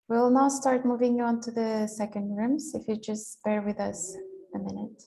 We'll now start moving on to the second rooms. If you just bear with us a minute.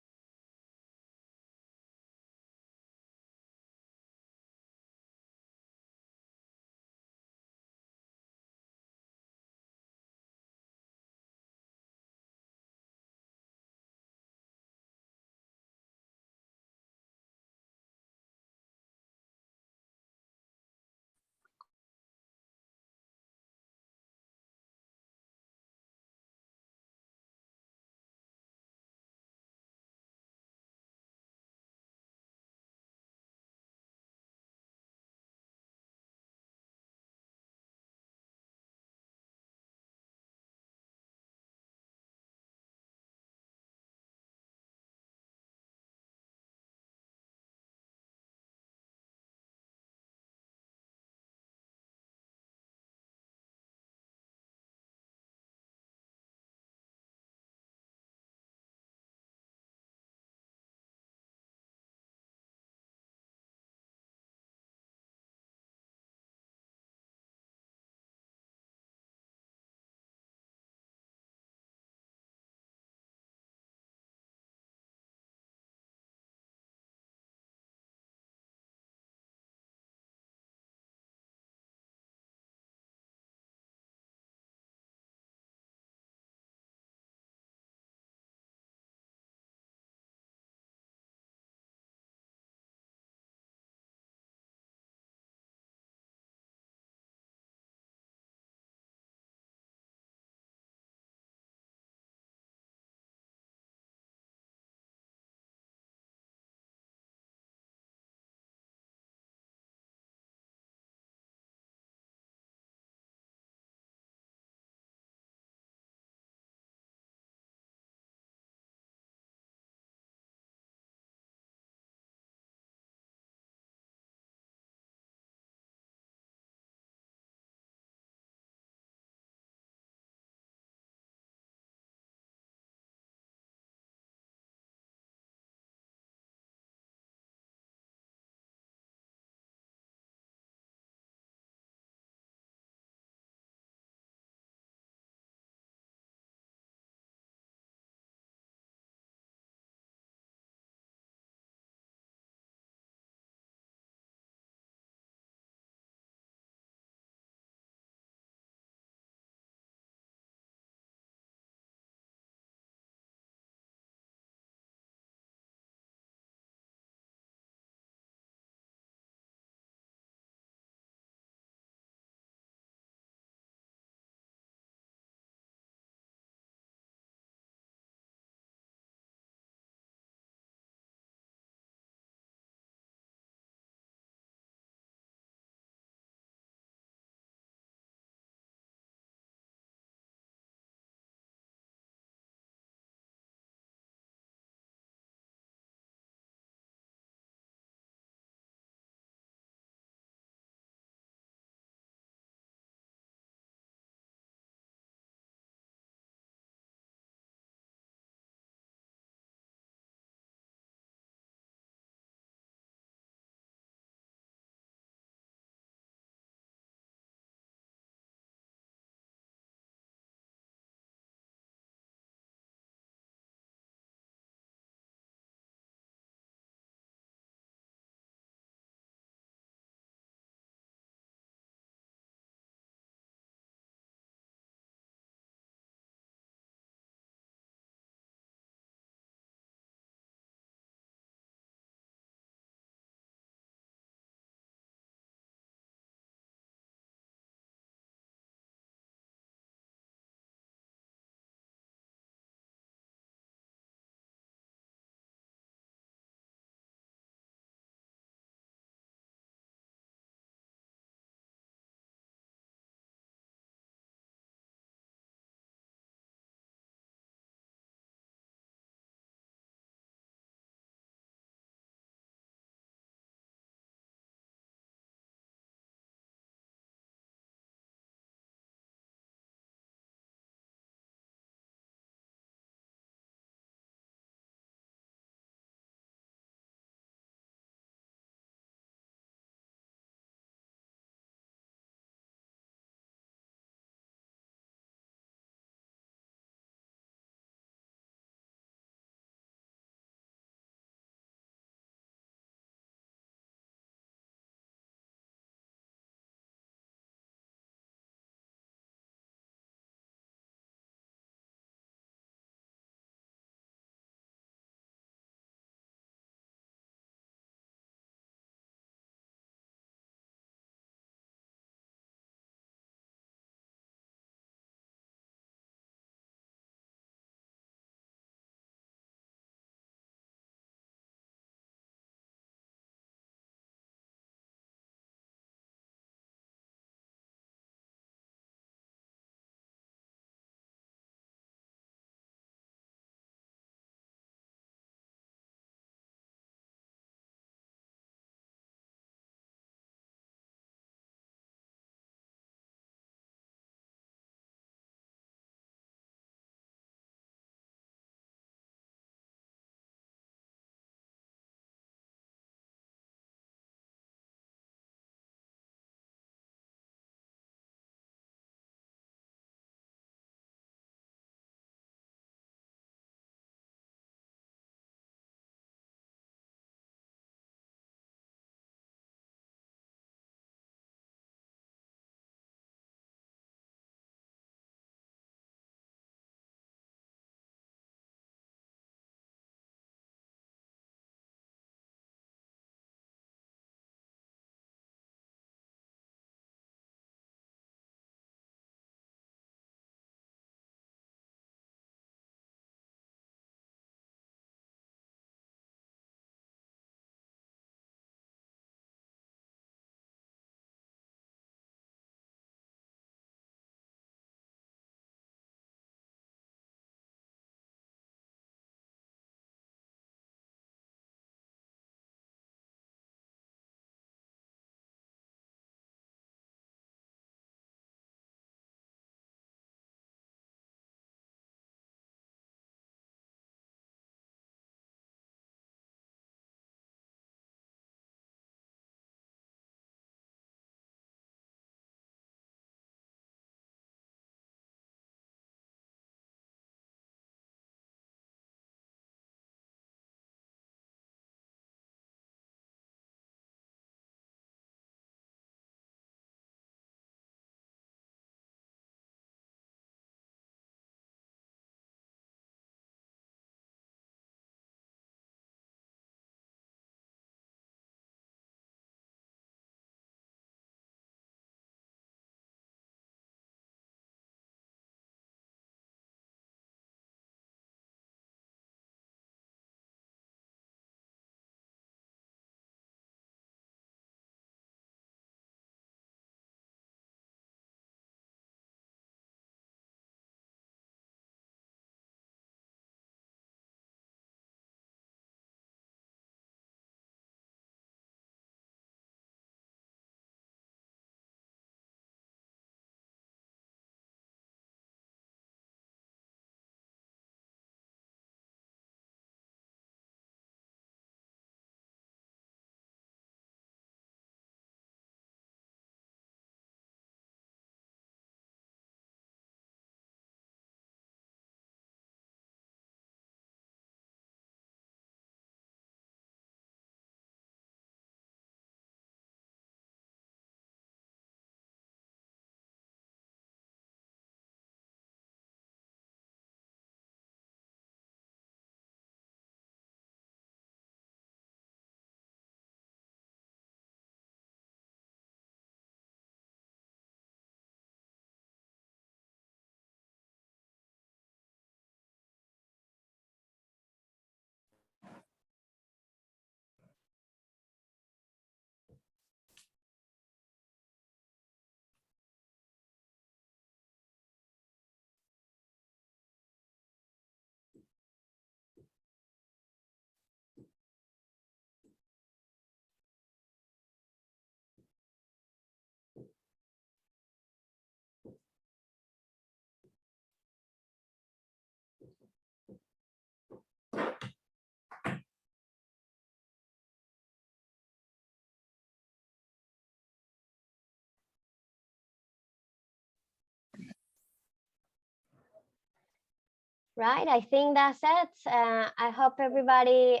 Right, I think that's it. I hope everybody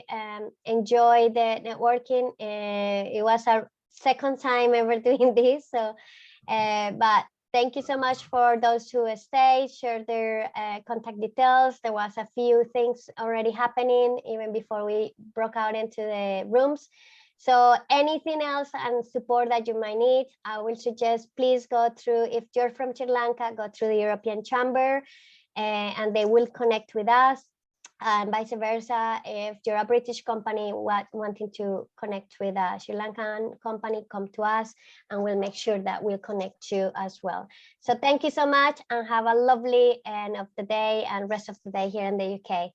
enjoyed the networking. It was our second time ever doing this, so but thank you so much for those who stayed, shared their contact details. There was a few things already happening even before we broke out into the rooms. So anything else and support that you might need, I will suggest please go through, if you're from Sri Lanka, go through the European Chamber and they will connect with us. And vice versa, if you're a British company wanting to connect with a Sri Lankan company, come to us and we'll make sure that we'll connect you as well. So thank you so much and have a lovely end of the day and rest of the day here in the UK.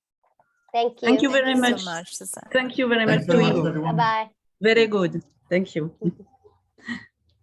Thank you. Thank you very Thank you much. so much, Susanna. Thank you very much Thanks very to much, you. everyone. Bye-bye. Very good. Thank you.